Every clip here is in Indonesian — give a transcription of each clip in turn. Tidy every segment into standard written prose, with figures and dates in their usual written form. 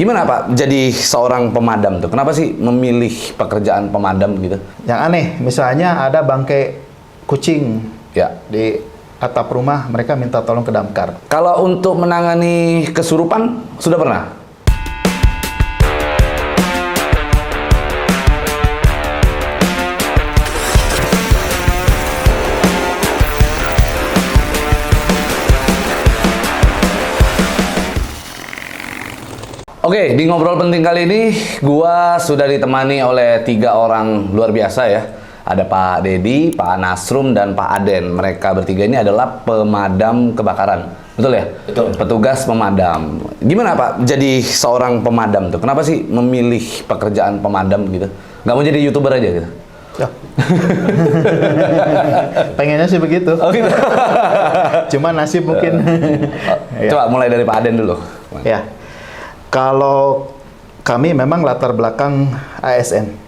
Gimana Pak jadi seorang pemadam tuh? Kenapa sih memilih pekerjaan pemadam gitu? Yang aneh, misalnya ada bangkai kucing Ya. di atap rumah, mereka minta tolong ke damkar. Kalau untuk menangani kesurupan sudah pernah? Oke, di ngobrol penting kali ini, gua sudah ditemani oleh 3 orang luar biasa ya. Ada Pak Dedi, Pak Nasrum, dan Pak Aden. Mereka bertiga ini adalah pemadam kebakaran. Betul ya? Betul. Petugas pemadam. Gimana Pak jadi seorang pemadam tuh? Kenapa sih memilih pekerjaan pemadam gitu? Nggak mau jadi YouTuber aja gitu? Ya. Pengennya sih begitu. Oh gitu? Cuma nasib mungkin. Coba mulai dari Pak Aden dulu. Ya. Kalau kami memang latar belakang ASN.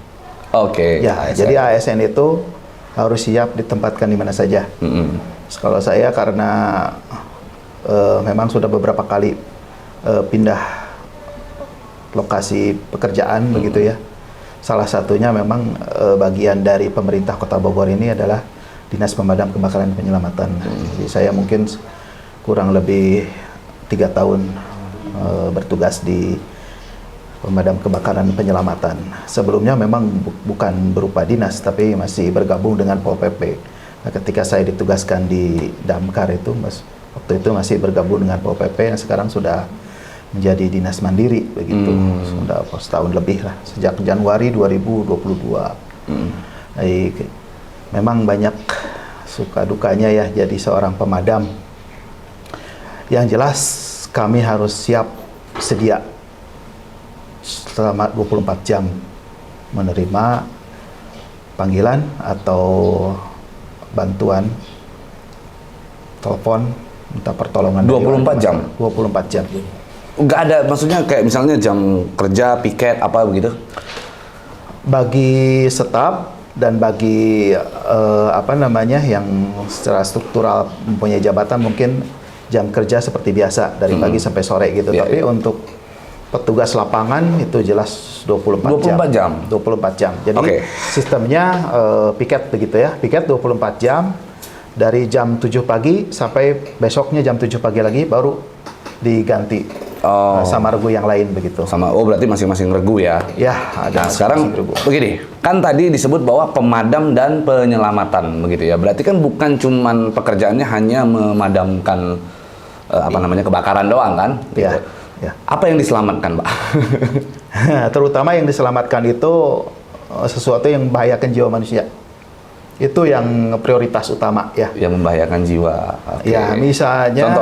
Oke. Ya, ASN. jadi ASN itu harus siap ditempatkan di mana saja. Kalau saya karena memang sudah beberapa kali pindah lokasi pekerjaan begitu ya. Salah satunya memang bagian dari pemerintah Kota Bogor ini adalah Dinas Pemadam Kebakaran dan Penyelamatan. Jadi saya mungkin kurang lebih 3 tahun bertugas di pemadam kebakaran penyelamatan. Sebelumnya memang bukan berupa dinas, tapi masih bergabung dengan Pol PP. Nah, ketika saya ditugaskan di Damkar itu, waktu itu masih bergabung dengan Pol PP, yang sekarang sudah menjadi dinas mandiri begitu. Sudah setahun lebih lah, sejak Januari 2022. Baik. Memang banyak suka dukanya ya jadi seorang pemadam. Yang jelas kami harus siap sedia selama 24 jam menerima panggilan atau bantuan telepon minta pertolongan. 24 jam? 24 jam. Nggak ada, maksudnya kayak misalnya jam kerja, piket, apa begitu? Bagi staf dan bagi yang secara struktural mempunyai jabatan mungkin jam kerja seperti biasa dari pagi sampai sore gitu. Yeah, Tapi untuk petugas lapangan itu jelas 24 jam. 24 jam. Jadi sistemnya piket begitu ya. Piket 24 jam dari jam 7 pagi sampai besoknya jam 7 pagi lagi baru diganti sama regu yang lain begitu. Berarti masing-masing regu ya? Ya, ada. Nah, sekarang begini, kan tadi disebut bahwa pemadam dan penyelamatan begitu ya. Berarti kan bukan cuman pekerjaannya hanya memadamkan kebakaran doang kan? Gitu. Ya. Apa yang diselamatkan, Pak? Terutama yang diselamatkan itu sesuatu yang membahayakan jiwa manusia. Itu yang prioritas utama ya. Yang membahayakan jiwa. Okay. Ya, misalnya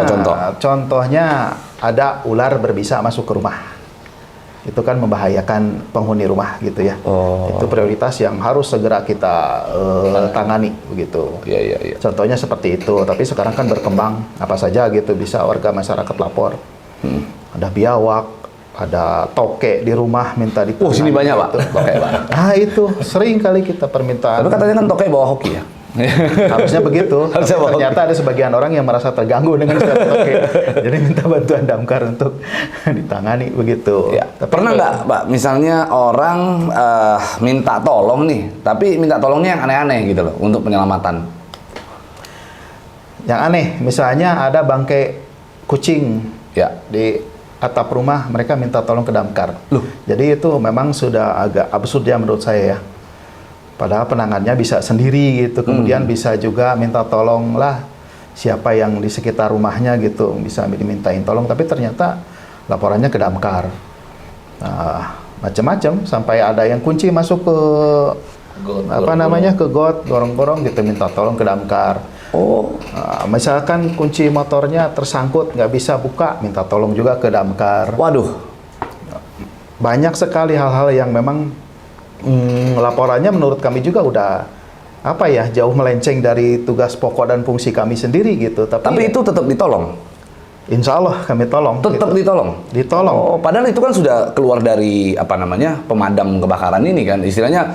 contohnya ada ular berbisa masuk ke rumah. Itu kan membahayakan penghuni rumah gitu ya. Itu prioritas yang harus segera kita tangani begitu. Iya. Contohnya seperti itu, tapi sekarang kan berkembang apa saja gitu bisa warga masyarakat lapor. Ada biawak, ada toke di rumah minta ditangani. Sini banyak Pak, toke Pak. Nah itu sering kali kita permintaan. Tapi katanya kan toke bawa hoki ya? Harusnya begitu. Ternyata ada sebagian orang yang merasa terganggu dengan suara toke. Jadi minta bantuan damkar untuk ditangani begitu. Ya. Pernah nggak Pak, misalnya orang minta tolong nih, tapi minta tolongnya yang aneh-aneh gitu loh untuk penyelamatan? Yang aneh, misalnya ada bangkai kucing di atap rumah, mereka minta tolong ke damkar. Jadi itu memang sudah agak absurd ya menurut saya ya. Padahal penangannya bisa sendiri gitu, kemudian bisa juga minta tolong lah siapa yang di sekitar rumahnya gitu, bisa dimintain tolong, tapi ternyata laporannya ke damkar. Nah, macam-macam sampai ada yang kunci masuk ke ke got, gorong-gorong gitu minta tolong ke damkar. Misalkan kunci motornya tersangkut nggak bisa buka, minta tolong juga ke damkar. Waduh, banyak sekali hal-hal yang memang laporannya menurut kami juga udah jauh melenceng dari tugas pokok dan fungsi kami sendiri gitu. Tapi itu tetap ditolong. Insya Allah kami tolong. Tetap gitu. Ditolong. Padahal itu kan sudah keluar dari pemadam kebakaran ini kan, istilahnya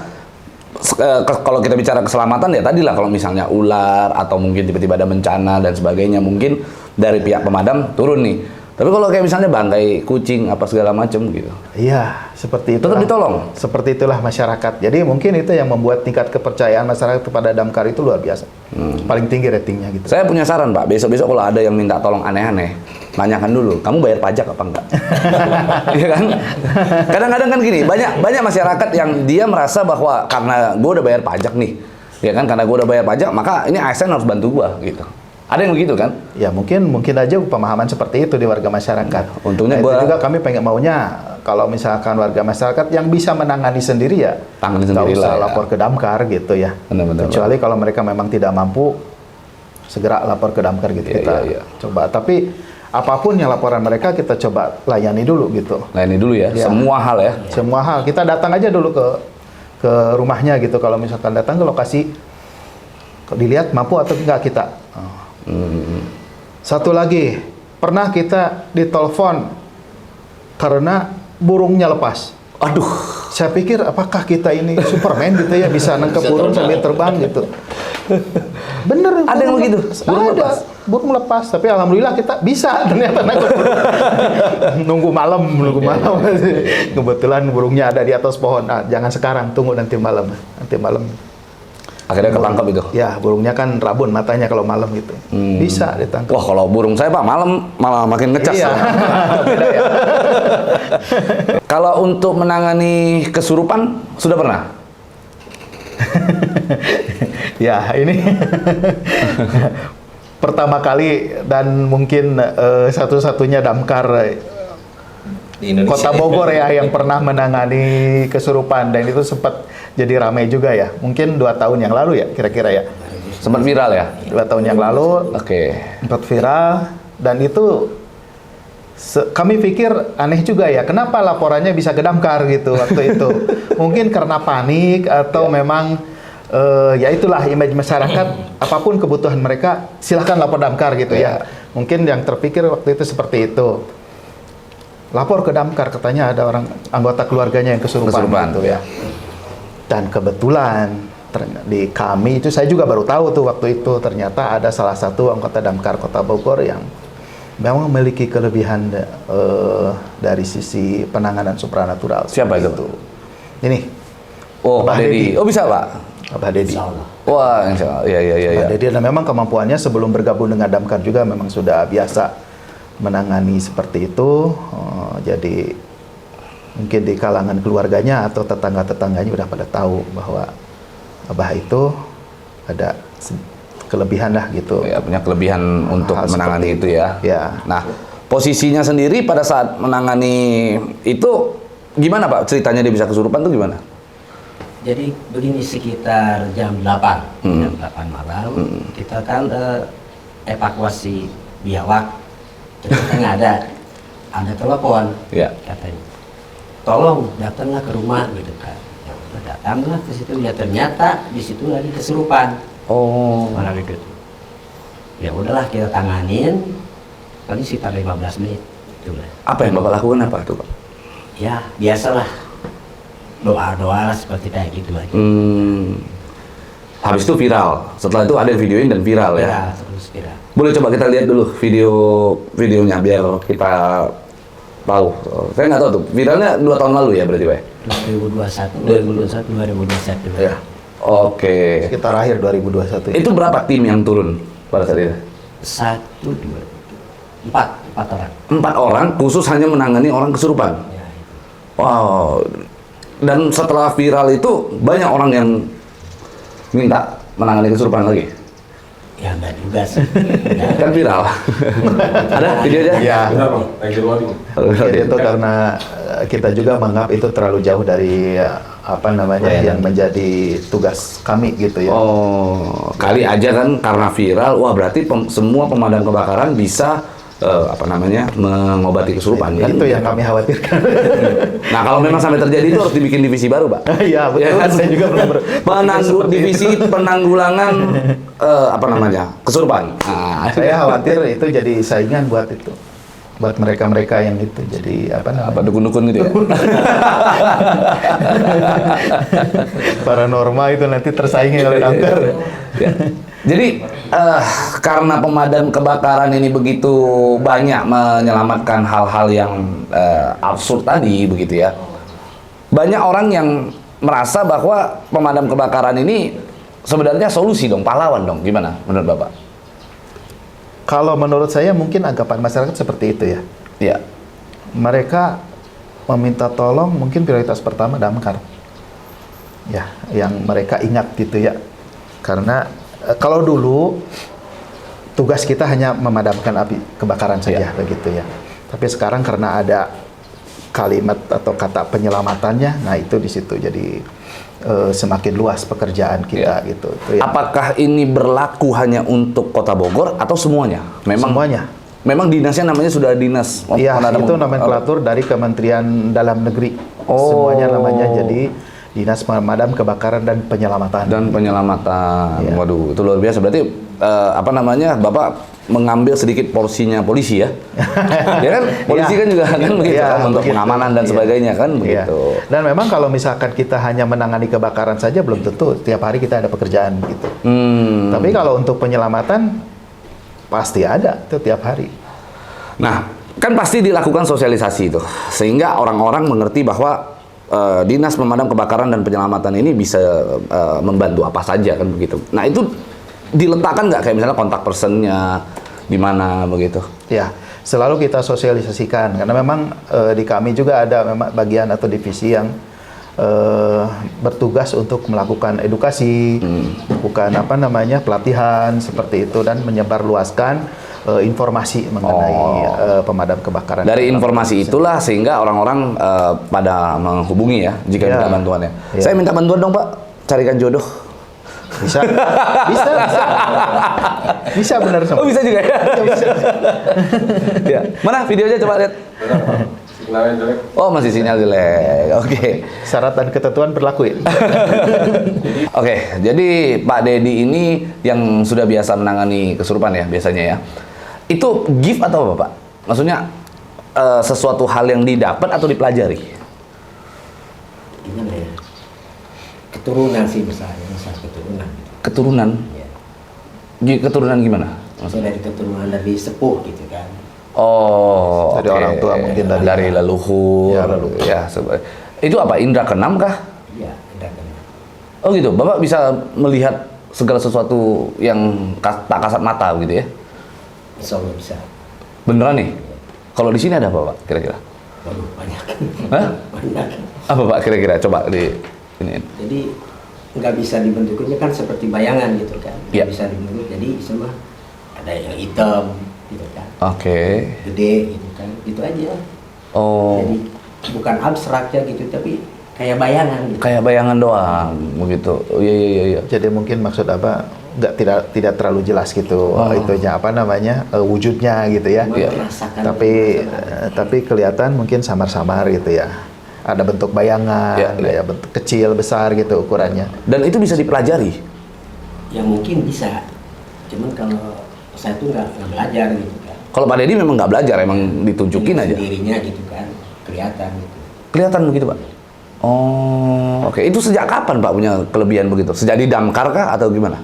kalau kita bicara keselamatan ya tadi lah, kalau misalnya ular atau mungkin tiba-tiba ada bencana dan sebagainya, mungkin dari pihak pemadam turun nih. Tapi kalau kayak misalnya bangkai kucing apa segala macam gitu, Iya, seperti itu. tetap ditolong. Seperti itulah masyarakat. Jadi mungkin itu yang membuat tingkat kepercayaan masyarakat kepada damkar itu luar biasa. Paling tinggi ratingnya gitu. Saya punya saran Pak, besok-besok kalau ada yang minta tolong aneh-aneh, tanyakan dulu, kamu bayar pajak apa enggak? Iya kan? Kadang-kadang kan gini, banyak masyarakat yang dia merasa bahwa karena gue udah bayar pajak nih, ya kan? Karena gue udah bayar pajak, maka ini ASN harus bantu gue gitu. Ada yang begitu kan? Ya mungkin aja pemahaman seperti itu di warga masyarakat. Untungnya itu gua- juga kami pengen maunya kalau misalkan warga masyarakat yang bisa menangani sendiri ya, Tangani nggak sendiri usah lah ya. lapor ke damkar gitu ya. Benar-benar. Kecuali kalau mereka memang tidak mampu, segera lapor ke damkar gitu. Iya, Kita iya. coba. Tapi apapun yang laporan mereka kita coba layani dulu gitu. Nah ini dulu ya, Ya. semua hal ya. Semua hal kita datang aja dulu ke rumahnya gitu. Kalau misalkan datang ke lokasi, dilihat mampu atau enggak kita. Satu lagi, pernah kita ditelepon karena burungnya lepas. Aduh, Saya pikir apakah kita ini Superman gitu ya, bisa nangkep burung sambil terbang gitu. Bener. Ada yang burung begitu? lepas. Burung Ada, lepas? burung lepas. Tapi alhamdulillah kita bisa ternyata nangkep burung. nunggu malam. Kebetulan burungnya ada di atas pohon. Ah, jangan sekarang, tunggu nanti malam. Nanti malam. akhirnya ketangkap itu. Ya, burungnya kan rabun matanya kalau malam gitu. Bisa ditangkap. Wah kalau burung saya Pak malam malah makin ngecas. Iya. Beda ya. Kalau untuk menangani kesurupan sudah pernah? Ya, ini pertama kali dan mungkin satu-satunya damkar Di Indonesia. Kota Bogor ya yang pernah menangani kesurupan, dan itu sempat jadi ramai juga ya. Mungkin 2 tahun yang lalu ya kira-kira ya. Sempat viral ya? 2 tahun yang lalu Oke. sempat viral, dan itu kami pikir aneh juga ya, kenapa laporannya bisa ke damkar gitu waktu itu. Mungkin karena panik atau memang ya itulah image masyarakat, apapun kebutuhan mereka silahkan lapor damkar gitu ya. Mungkin yang terpikir waktu itu seperti itu. Lapor ke damkar, katanya ada orang anggota keluarganya yang kesurupan gitu ya. Dan kebetulan di kami itu saya juga baru tahu tuh waktu itu, ternyata ada salah satu anggota damkar Kota Bogor yang memang memiliki kelebihan dari sisi penanganan supranatural. Siapa itu? Ini Oh Abah Pak Dedi. Dedi. Oh bisa Pak? Abah Dedi. Wah insya Allah. Iya. Abah Dedi, dan memang kemampuannya sebelum bergabung dengan damkar juga memang sudah biasa menangani seperti itu. Jadi mungkin di kalangan keluarganya atau tetangga-tetangganya udah pada tahu bahwa Abah itu ada kelebihan lah gitu. Ya, punya kelebihan untuk Hal menangani seperti itu ya. Ya. Nah, posisinya sendiri pada saat menangani itu gimana Pak? Ceritanya dia bisa kesurupan tuh gimana? Jadi begini, sekitar jam 8, jam 8 malam, kita kan evakuasi biawak. Ternyata nggak ada telepon, Ya. katanya. Tolong datanglah ke rumah gitu kan. Ya udah, datanglah ke situ, ya ternyata di situ lagi kesurupan Oh. orang itu. Ya udahlah kita tanganin, paling sekitar 15 menit. Itulah. Apa yang Bapak lakukan apa tuh Pak? Ya biasalah, doa-doa seperti kayak gitu lagi. Habis itu viral. Setelah itu ada yang videoin dan viral ya. Ya, terus kira. Boleh coba kita lihat dulu videonya biar kita tahu. Saya nggak tahu tuh. Viralnya 2 tahun lalu ya berarti Pak? 2021. Ya. Oke. Sekitar akhir 2021. Itu berapa tim yang turun pada saat itu? 1, 2, 4 orang. 4 orang khusus hanya menangani orang kesurupan. Ya, itu. Wow. Dan setelah viral itu banyak orang yang minta menangani kesurupan lagi. Ya enggak juga sih. Ya. Kan viral. Ada videonya? Ya. Mungkin Oke. itu karena kita juga menganggap itu terlalu jauh dari apa namanya yang menjadi tugas kami gitu ya. Oh, kali aja kan karena viral, wah berarti semua pemadam kebakaran bisa mengobati kesurupan kan? Itu yang kami khawatirkan. Nah kalau memang sampai terjadi itu harus dibikin divisi baru, Pak. Iya betul. Ya kan? Saya juga divisi penanggulangan kesurupan. Nah, Saya khawatir itu jadi saingan buat itu. buat mereka-mereka yang itu jadi apa Apa namanya dukun-dukun gitu ya? paranormal itu nanti tersaingi oleh damkar. Ya. Jadi karena pemadam kebakaran ini begitu banyak menyelamatkan hal-hal yang absurd tadi begitu ya. Banyak orang yang merasa bahwa pemadam kebakaran ini sebenarnya solusi dong, pahlawan dong. Gimana menurut Bapak? Kalau menurut saya mungkin anggapan masyarakat seperti itu ya. Iya. Mereka meminta tolong mungkin prioritas pertama damkar. Ya, yang mereka ingat gitu ya. Karena kalau dulu tugas kita hanya memadamkan api kebakaran saja begitu ya. Tapi sekarang karena ada kalimat atau kata penyelamatannya, nah itu di situ jadi semakin luas pekerjaan kita gitu. Itu ya. Apakah ini berlaku hanya untuk Kota Bogor atau semuanya? Semuanya. Memang dinasnya namanya sudah dinas. Iya, pemadam- itu nomenklatur dari Kementerian Dalam Negeri. Oh. Semuanya namanya jadi Dinas Pemadam Kebakaran dan Penyelamatan. Dan penyelamatan. Iya. Waduh, itu luar biasa. Berarti apa namanya? Bapak mengambil sedikit porsinya polisi ya. Ya kan? Polisi Iya. kan juga kan begitu Iya, kan untuk begitu. pengamanan dan Iya. sebagainya kan Iya. begitu. Dan memang kalau misalkan kita hanya menangani kebakaran saja belum tentu tiap hari kita ada pekerjaan gitu. Tapi kalau untuk penyelamatan pasti ada itu tiap hari. Nah, kan pasti dilakukan sosialisasi itu sehingga orang-orang mengerti bahwa Dinas Pemadam Kebakaran dan Penyelamatan ini bisa membantu apa saja kan begitu. Nah, itu diletakkan nggak kayak misalnya kontak personnya di mana begitu? Ya, selalu kita sosialisasikan karena memang di kami juga ada memang bagian atau divisi yang bertugas untuk melakukan edukasi, bukan apa namanya pelatihan seperti itu dan menyebarluaskan informasi mengenai pemadam kebakaran. Dari informasi itulah sehingga orang-orang pada menghubungi ya jika Ya. minta bantuannya. Ya. Saya minta bantuan dong Pak, carikan jodoh. Bisa, bisa, bisa benar Oh sama. bisa juga ya? Ya. Mana videonya coba lihat. Sinyalnya jelek. Oh masih sinyal jelek. Oke. Syarat dan ketentuan berlaku ya. Oke, jadi Pak Dedi ini yang sudah biasa menangani kesurupan ya biasanya ya. Itu gift atau apa Pak? Maksudnya sesuatu hal yang didapat atau dipelajari? Gimana ya? Keturunan sih besarnya, besar keturunan. Keturunan? Ya. Keturunan gimana? Maksudnya dari keturunan dari sepuh gitu kan. Oh, Dari oke. orang tua mungkin dari- leluhur. Ya, leluhur. Ya, itu apa? Indra keenam kah? Iya, tidak kenal. Oh gitu. Bapak bisa melihat segala sesuatu yang tak kasat mata gitu ya? Insya Allah bisa. Beneran nih? Kalau di sini ada apa Pak kira-kira? Waduh, banyak. Hah? Banyak. Apa Pak kira-kira? Coba di ini. Jadi nggak bisa dibentuknya kan seperti bayangan gitu kan. Nggak Iya. bisa dibentuk. Jadi sama ada yang hitam gitu kan. Oke. Gede gitu kan. Itu aja. Oh, Jadi bukan abstraknya gitu tapi kayak bayangan gitu. kayak bayangan doang begitu. Oh, iya iya iya. Jadi mungkin maksud apa? Tidak terlalu jelas gitu itunya apa namanya wujudnya gitu ya. Cuma Iya. merasakan. Tapi kelihatan mungkin samar-samar gitu ya. Ada bentuk bayangan, Iya, iya. ya bentuk kecil, besar gitu ukurannya. Dan itu bisa dipelajari. yang mungkin bisa. Cuman kalau saya tuh nggak belajar gitu kan. Kalau Pak Dedi memang nggak belajar, emang ditunjukin aja. Sendirinya gitu kan, kelihatan gitu. Kelihatan begitu Pak? Oh, oke. Itu sejak kapan Pak punya kelebihan begitu? Sejak di Damkar kah atau gimana?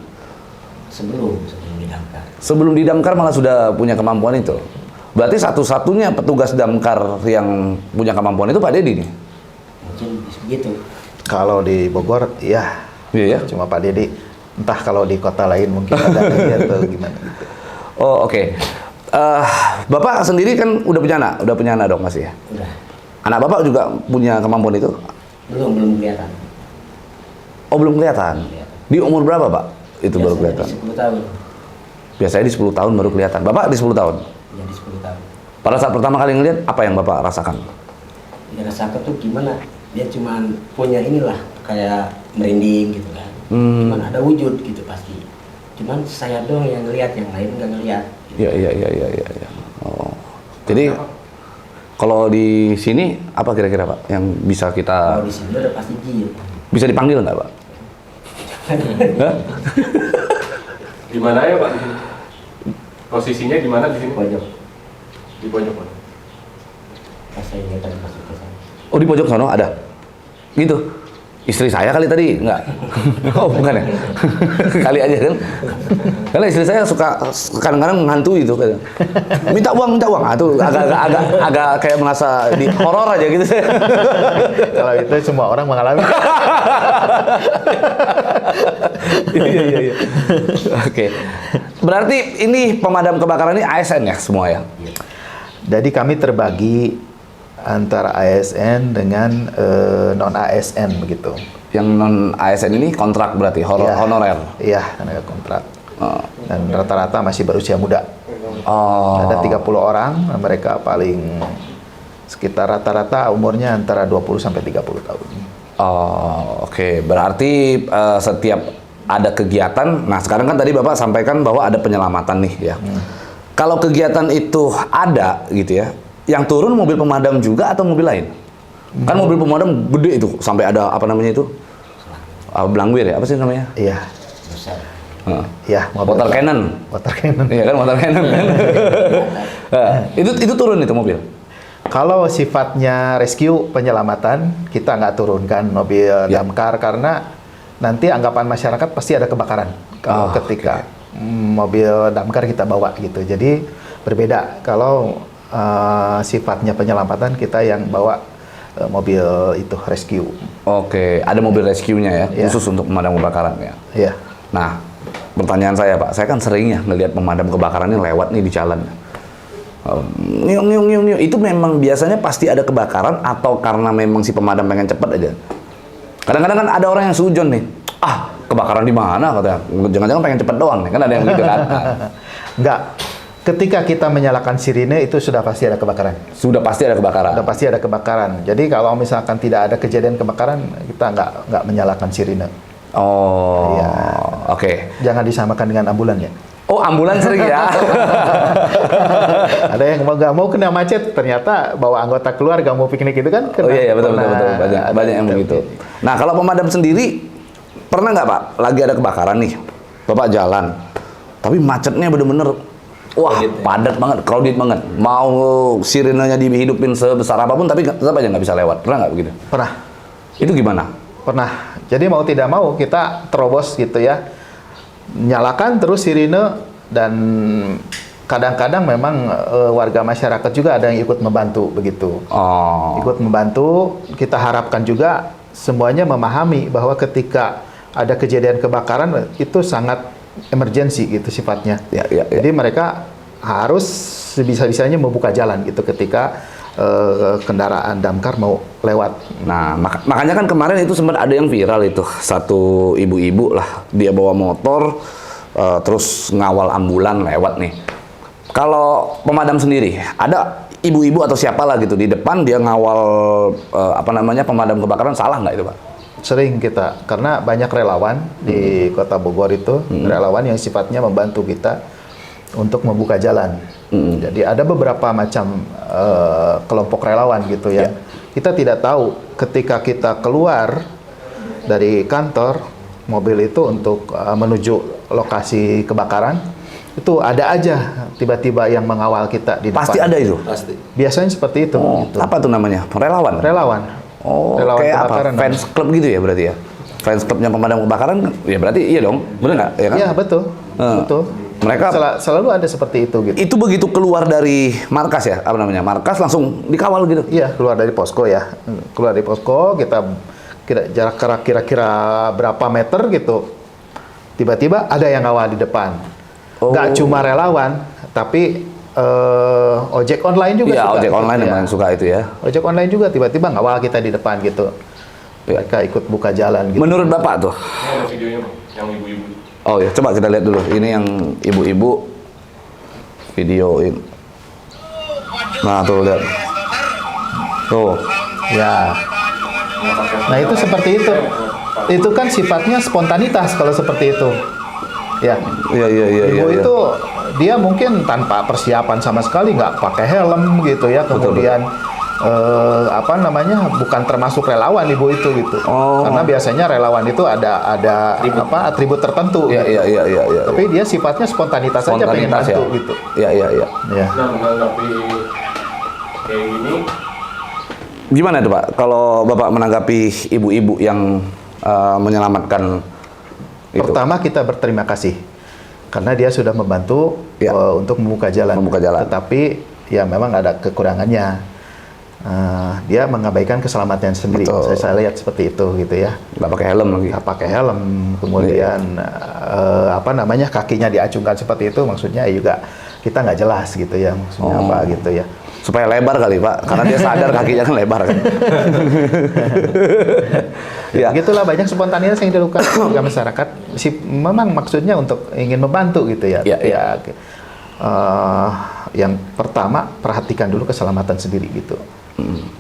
Sebelum didaftar. Sebelum di Damkar malah sudah punya kemampuan itu. Berarti satu-satunya petugas Damkar yang punya kemampuan itu Pak Dedi nih? Mungkin begitu. Kalau di Bogor, ya Iya ya? cuma Pak Dedi. Entah kalau di kota lain mungkin ada lagi atau gimana gitu. Oh, oke. Bapak sendiri kan udah punya anak dong masih ya? Udah. Anak Bapak juga punya kemampuan itu? Belum kelihatan. Oh, belum kelihatan. Di umur berapa, Pak? Itu baru Biasanya kelihatan. di 10 tahun. Biasanya di 10 tahun baru kelihatan. Bapak di 10 tahun. Ya di 10 tahun. Pada saat pertama kali ngelihat, apa yang Bapak rasakan? Ya rasakan tuh gimana? Dia cuman punya inilah kayak merinding gitu kan. Cuman ada wujud gitu pasti. Cuman saya doang yang ngelihat, yang lain nggak ngelihat. Iya. Oh. Jadi kalau di sini apa kira-kira Pak yang bisa kita Kalau di sini udah pasti jin. bisa dipanggil nggak Pak? Hah? Di mana ya Pak? Posisinya di mana di sini? Pojok. Di pojok Pak. pas saya lihat tadi masuk ke sana. Oh, di pojok sono ada? Gitu? Istri saya kali tadi? Enggak? Oh, bukan ya? Kali aja kan? Karena istri saya suka kadang-kadang menghantui itu. Minta uang. Ah, itu agak kayak merasa di horor aja gitu. Kalau itu semua orang mengalami. Iya. Oke. Berarti ini pemadam kebakaran ini ASN ya semua ya? Jadi kami terbagi antara ASN dengan non ASN begitu. Yang non ASN ini kontrak berarti Iya. honorer. Iya, tenaga kontrak. Oh. Dan rata-rata masih berusia muda. Oh. Ada 30 orang, mereka paling sekitar rata-rata umurnya antara 20 sampai 30 tahun. Oh, oke. Berarti setiap ada kegiatan, nah sekarang kan tadi Bapak sampaikan bahwa ada penyelamatan nih ya. Kalau kegiatan itu ada gitu ya, yang turun mobil pemadam juga atau mobil lain? Kan mobil pemadam gede itu, sampai ada apa namanya itu? Belangwir ya, apa sih namanya? Iya. Besar. Iya, Water cannon. Water cannon. Iya kan, water cannon kan? itu turun itu mobil? Kalau sifatnya rescue penyelamatan, kita nggak turunkan mobil Ya. damkar karena nanti anggapan masyarakat pasti ada kebakaran kalau Oh, ketika mobil damkar kita bawa gitu. Jadi berbeda kalau sifatnya penyelamatan kita yang bawa mobil itu rescue. Oke, ada mobil rescue-nya ya, Ya. khusus untuk pemadam kebakaran ya. Ya. Nah, pertanyaan saya Pak, saya kan sering ya ngelihat pemadam kebakaran ini lewat nih di jalan. Ngiung. Itu memang biasanya pasti ada kebakaran atau karena memang si pemadam pengen cepet aja? Kadang-kadang kan ada orang yang sujon nih, kebakaran di mana katanya, jangan-jangan pengen cepet doang nih, kan ada yang gitu kan? Enggak. Ketika kita menyalakan sirine itu sudah pasti ada kebakaran. Sudah pasti ada kebakaran. Sudah pasti ada kebakaran. Jadi kalau misalkan tidak ada kejadian kebakaran, kita nggak menyalakan sirine. Oh, Iya. oke. Jangan disamakan dengan ambulan ya. Oh, ambulans sering ya? Ada yang nggak mau kena macet, ternyata bawa anggota keluarga mau piknik itu kan. Oh iya, betul. Ada Banyak yang begitu. Nah, kalau pemadam sendiri, pernah nggak Pak, lagi ada kebakaran nih, Bapak jalan, tapi macetnya bener-bener, wah padat banget, crowded banget. Mau sirenenya dihidupin sebesar apapun, tapi tetap aja nggak bisa lewat. Pernah nggak begitu? Pernah. Itu gimana? Pernah. Jadi mau tidak mau kita terobos gitu ya. Nyalakan terus sirine dan kadang-kadang memang warga masyarakat juga ada yang ikut membantu begitu. Oh. Ikut membantu, kita harapkan juga semuanya memahami bahwa ketika ada kejadian kebakaran itu sangat emergensi gitu sifatnya. Ya. Jadi mereka harus sebisa-bisanya membuka jalan gitu ketika kendaraan damkar mau lewat. Nah, makanya kan kemarin itu sempat ada yang viral itu, satu ibu-ibu lah, dia bawa motor, terus ngawal ambulan lewat nih. Kalau pemadam sendiri, ada ibu-ibu atau siapalah gitu di depan dia ngawal pemadam kebakaran, salah nggak itu Pak? Sering kita, karena banyak relawan di Kota Bogor itu, relawan yang sifatnya membantu kita untuk membuka jalan. Jadi ada beberapa macam kelompok relawan gitu ya. Kita tidak tahu ketika kita keluar dari kantor mobil itu untuk menuju lokasi kebakaran, itu ada aja tiba-tiba yang mengawal kita di depan. Pasti ada itu? Pasti. Biasanya seperti itu. Oh, gitu. apa tuh namanya? Relawan? Relawan. Oh, Relawan kayak apa? kebakaran Fans club gitu ya berarti ya? Fans clubnya pemadam kebakaran, ya berarti iya dong, bener nggak? Ya kan? Iya betul, betul. Mereka selalu ada seperti itu gitu. itu begitu keluar dari markas ya, markas langsung dikawal gitu. Iya, keluar dari posko ya. Keluar dari posko, kita jarak kira-kira berapa meter gitu. Tiba-tiba ada yang ngawal di depan. Oh. Nggak cuma relawan, tapi ojek online juga Iya, suka. ojek online ya. yang suka itu ya. Ojek online juga tiba-tiba ngawal kita di depan gitu. Iya. Mereka ikut buka jalan gitu. Menurut Bapak tuh? Ini ada videonya Bang, yang ibu-ibu. Oh ya, coba kita lihat dulu. Ini yang ibu-ibu videoin. Nah, tuh lihat. Tuh. Ya. Nah, itu seperti itu. Itu kan sifatnya spontanitas kalau seperti itu. Ya. Iya. Ibu itu dia mungkin tanpa persiapan sama sekali, nggak pakai helm gitu ya, kemudian bukan termasuk relawan ibu itu gitu. Oh. Karena biasanya relawan itu ada atribut tertentu. Iya. Tapi dia sifatnya spontanitas saja pengen bantu gitu. Iya. Ya. Nah, menanggapi kayak gini, Gimana itu Pak, kalau Bapak menanggapi ibu-ibu yang menyelamatkan itu? Pertama kita berterima kasih karena dia sudah membantu Ya. untuk membuka jalan. Membuka jalan. Tetapi ya memang ada kekurangannya. Dia mengabaikan keselamatannya sendiri. Betul. Saya lihat seperti itu gitu ya. Nggak pakai helm lagi. Nggak pakai helm, kemudian kakinya diacungkan seperti itu, maksudnya juga kita nggak jelas gitu ya, maksudnya apa gitu ya. Supaya lebar kali Pak, karena dia sadar kakinya kan lebar kan. Ya. Begitulah banyak spontanitas yang dilakukan oleh masyarakat. Memang maksudnya untuk ingin membantu gitu ya. Ya, ya. Yang pertama perhatikan dulu keselamatan sendiri gitu.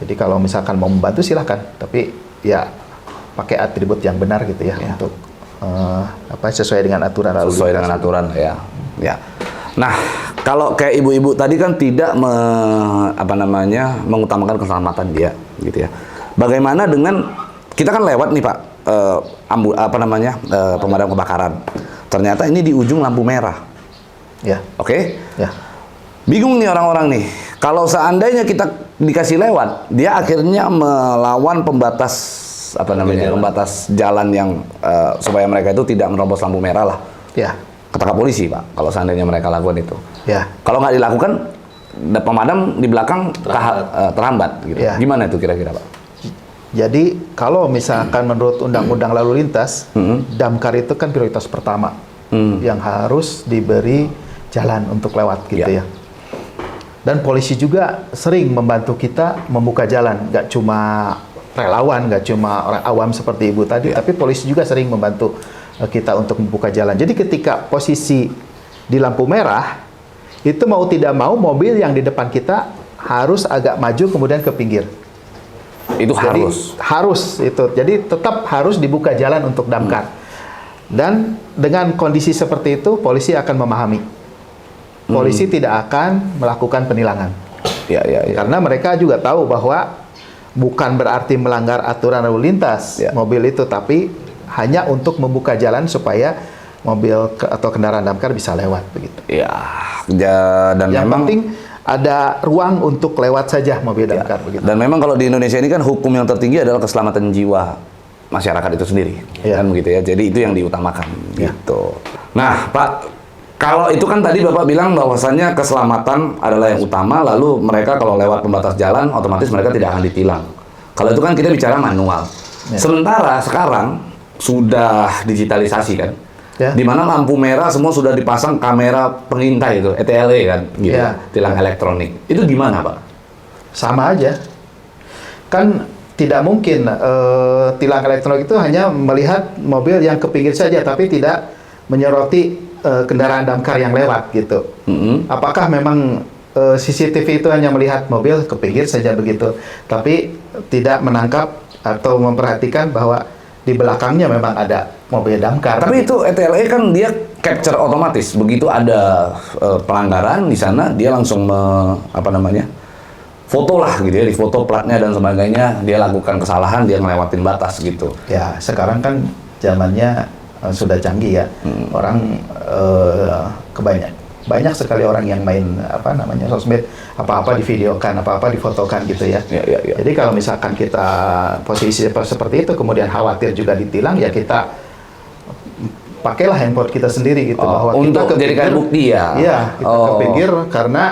Jadi kalau misalkan mau membantu silahkan, tapi ya pakai atribut yang benar gitu ya, untuk sesuai dengan aturan lalu Sesuai lintas. dengan aturan ya. Ya. Nah, kalau kayak ibu-ibu tadi kan tidak mengutamakan keselamatan dia, gitu ya. Bagaimana dengan kita kan lewat nih Pak, pemadam kebakaran. Ternyata ini di ujung lampu merah. Ya, Oke? ya. Bingung nih orang-orang nih. Kalau seandainya kita dikasih lewat, dia akhirnya melawan pembatas pembatas jalan yang supaya mereka itu tidak menerobos lampu merah lah. Ya, Ketangkap polisi Pak, kalau seandainya mereka lakukan itu. ya. Kalau nggak dilakukan, pemadam di belakang terhambat gitu. Ya. Gimana itu kira-kira Pak? Jadi kalau misalkan menurut Undang-Undang Lalu Lintas, damkar itu kan prioritas pertama yang harus diberi jalan untuk lewat gitu Ya. ya. Dan polisi juga sering membantu kita membuka jalan, nggak cuma relawan, nggak cuma orang awam seperti ibu tadi, tapi polisi juga sering membantu kita untuk membuka jalan. Jadi ketika posisi di lampu merah, itu mau tidak mau mobil yang di depan kita harus agak maju kemudian ke pinggir. Itu Jadi, harus. harus itu. Jadi tetap harus dibuka jalan untuk damkar. Dan dengan kondisi seperti itu, polisi akan memahami. Polisi tidak akan melakukan penilangan. Ya. Karena mereka juga tahu bahwa bukan berarti melanggar aturan lalu lintas Ya. mobil itu, tapi hanya untuk membuka jalan supaya mobil atau kendaraan damkar bisa lewat begitu. Ya. Dan Yang memang penting ada ruang untuk lewat saja mobil damkar begitu. Dan memang kalau di Indonesia ini kan hukum yang tertinggi adalah keselamatan jiwa masyarakat itu sendiri, Ya. kan begitu ya. Jadi itu yang diutamakan, Ya. gitu. Nah, Pak, kalau itu kan tadi Bapak bilang bahwasannya keselamatan adalah yang utama, lalu mereka kalau lewat pembatas jalan, otomatis mereka tidak akan ditilang. Kalau itu kan kita bicara manual. Ya. Sementara sekarang sudah digitalisasi kan, Ya. di mana lampu merah semua sudah dipasang kamera pengintai itu, ETLE kan, gitu, Ya. tilang elektronik. Itu gimana Pak? Sama aja. Kan tidak mungkin tilang elektronik itu hanya melihat mobil yang ke pinggir saja, tapi tidak menyoroti kendaraan damkar yang lewat gitu. Apakah memang CCTV itu hanya melihat mobil ke pinggir saja begitu, tapi tidak menangkap atau memperhatikan bahwa di belakangnya memang ada mobil damkar. Tapi itu ETLE kan dia capture otomatis. Begitu ada pelanggaran di sana, dia langsung foto lah gitu ya, di foto platnya dan sebagainya, dia lakukan kesalahan, dia ngelewatin batas gitu. Ya, sekarang kan zamannya sudah canggih ya. Orang banyak sekali orang yang main sosmed, apa-apa divideokan, apa-apa difotokan gitu ya. Ya. Jadi kalau misalkan kita posisi seperti itu kemudian khawatir juga ditilang, ya kita pakailah handphone kita sendiri gitu, bahwa untuk kita jadikan bukti ya. Iya, kita ke pinggir karena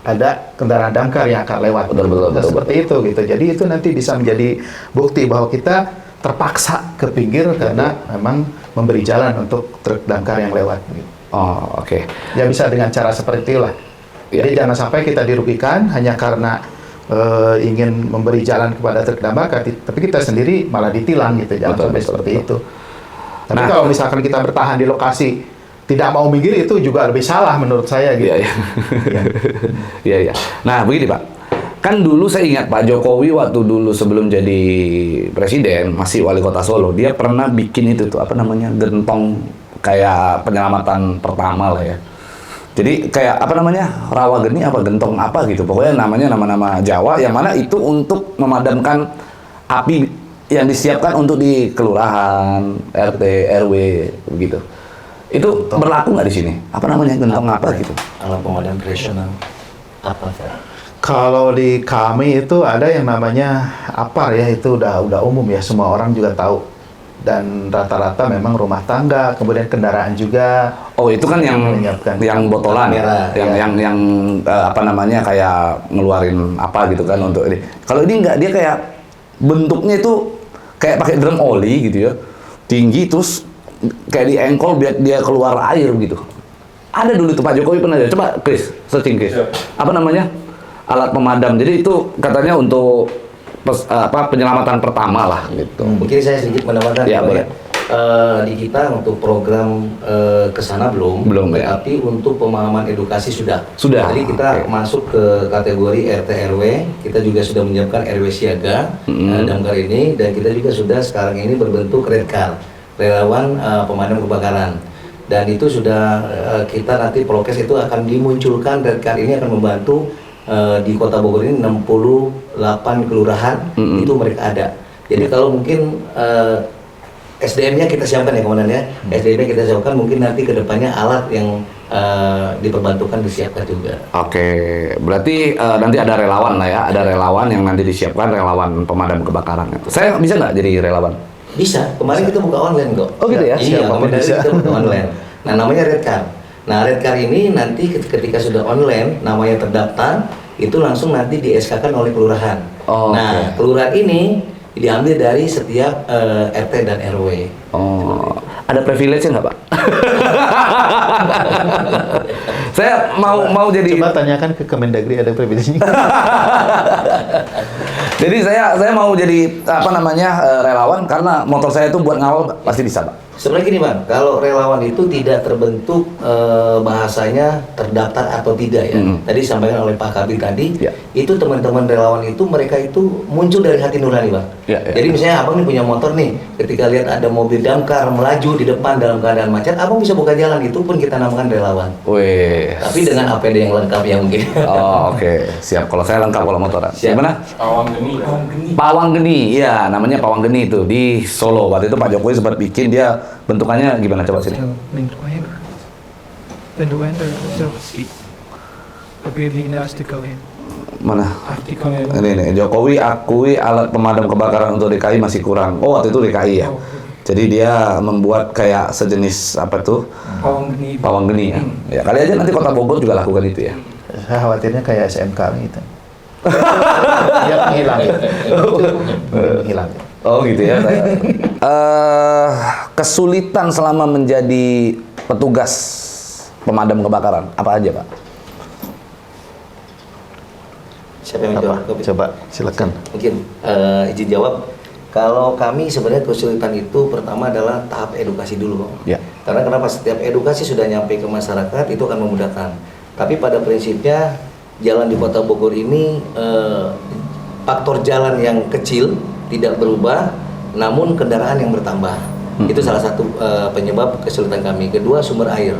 ada kendaraan damkar yang akan lewat. Betul. Seperti itu gitu. Jadi itu nanti bisa menjadi bukti bahwa kita terpaksa ke pinggir karena memang memberi jalan untuk truk damkar yang lewat gitu. Oh, oke. Ya bisa dengan cara seperti itulah. Ya, Jadi jangan sampai kita dirugikan hanya karena ingin memberi jalan kepada truk damkar, tapi kita sendiri malah ditilang gitu. Jangan sampai seperti itu. Tapi Nah, kalau misalkan kita bertahan di lokasi tidak mau minggir, itu juga lebih salah menurut saya gitu. Iya. Nah, begini Pak. Kan dulu saya ingat Pak Jokowi waktu dulu sebelum jadi presiden, masih wali kota Solo, dia pernah bikin itu tuh gentong kayak penyelamatan pertama lah ya. Jadi kayak rawa geni gentong gitu. Pokoknya namanya nama-nama Jawa yang mana itu untuk memadamkan api yang disiapkan untuk di kelurahan, RT, RW begitu. Itu berlaku nggak di sini? Gentong apa gitu? Alat pemadam profesional apa Pak? Kalau di kami itu ada yang namanya APAR ya, itu udah umum ya, semua orang juga tahu. Dan rata-rata memang rumah tangga, kemudian kendaraan juga. Oh, itu kan yang menyiapkan. botolan, Merah, yang apa namanya kayak ngeluarin apa gitu kan untuk ini. Kalau ini enggak, dia kayak bentuknya itu kayak pakai drum oli gitu ya, tinggi terus kayak di engkol biar dia keluar air gitu. Ada dulu tuh Pak Jokowi pernah ya. Coba Chris, searching Chris. Apa namanya? Alat pemadam. Jadi itu katanya untuk penyelamatan pertama lah gitu. Mungkin saya sedikit menambahkan Ya, Pak, boleh. Di kita untuk program ke sana belum, ya. tapi untuk pemahaman edukasi sudah. Sudah, Jadi kita oke. masuk ke kategori RT RW, kita juga sudah menyiapkan RW siaga damkar ini, dan kita juga sudah sekarang ini berbentuk Redcar, relawan pemadam kebakaran. Dan itu sudah kita nanti prokes itu akan dimunculkan. Redcar ini akan membantu di Kota Bogor ini 68 kelurahan itu mereka ada. Jadi kalau mungkin SDM-nya kita siapkan ya Komandan ya. SDM-nya kita siapkan, mungkin nanti kedepannya alat yang diperbantukan disiapkan juga. Oke, berarti nanti ada relawan lah ya, ada relawan yang nanti disiapkan, relawan pemadam kebakaran. Saya bisa nggak jadi relawan? Bisa, kemarin kita buka online kok. Oh gitu ya? Iya, Siapapun kemarin bisa. kita buka online. Nah, namanya Redcar. Nah, Redcar ini nanti ketika sudah online, namanya terdaftar, itu langsung nanti di SK-kan oleh kelurahan. Oh, nah, oke. kelurahan ini diambil dari setiap RT dan RW. Oh, ada privilege-nya nggak Pak? Saya mau jadi. Coba tanyakan ke Kemendagri ada privilege-nya. Jadi saya mau jadi apa namanya relawan karena motor saya itu buat ngawal pasti bisa Pak. Sebenarnya gini Bang, kalau relawan itu tidak terbentuk bahasanya terdaftar atau tidak ya. Tadi disampaikan oleh Pak Kabir tadi, Ya. itu teman-teman relawan itu mereka itu muncul dari hati nurani Bang. Ya, ya. Jadi misalnya Abang nih punya motor nih, ketika lihat ada mobil damkar melaju di depan dalam keadaan macet, Abang bisa buka jalan, itu pun kita namakan relawan. Wih. Tapi dengan APD yang lengkap ya mungkin. Oh, oke, siap. Kalau saya lengkap kalau motoran. Siap. Gimana? Pawang Geni ya? Pawang Geni, ya namanya Pawang Geni itu di Solo. Waktu itu Pak Jokowi sempat bikin, dia bentukannya gimana coba sini? Bentuknya seperti begini artikelnya. Mana? Artikelnya. Ini nih, Jokowi akui alat pemadam kebakaran untuk DKI masih kurang. Oh, waktu itu DKI ya. Jadi dia membuat kayak sejenis apa tuh? Pawang geni. Pawang Geni ya. Ya kali aja nanti Kota Bogor juga lakukan itu ya. Saya khawatirnya kayak SMK gitu. Dia menghilang. Menghilang. Oh gitu ya. Kesulitan selama menjadi petugas pemadam kebakaran apa aja Pak? Siapa yang Apa? menjawab? Coba silakan. Mungkin izin jawab. Kalau kami sebenarnya kesulitan itu pertama adalah tahap edukasi dulu, Bang. Ya. Karena kenapa setiap edukasi sudah nyampe ke masyarakat itu akan memudahkan. Tapi pada prinsipnya jalan di Kota Bogor ini faktor jalan yang kecil tidak berubah, namun kendaraan yang bertambah. Itu salah satu penyebab kesulitan kami. Kedua, sumber air.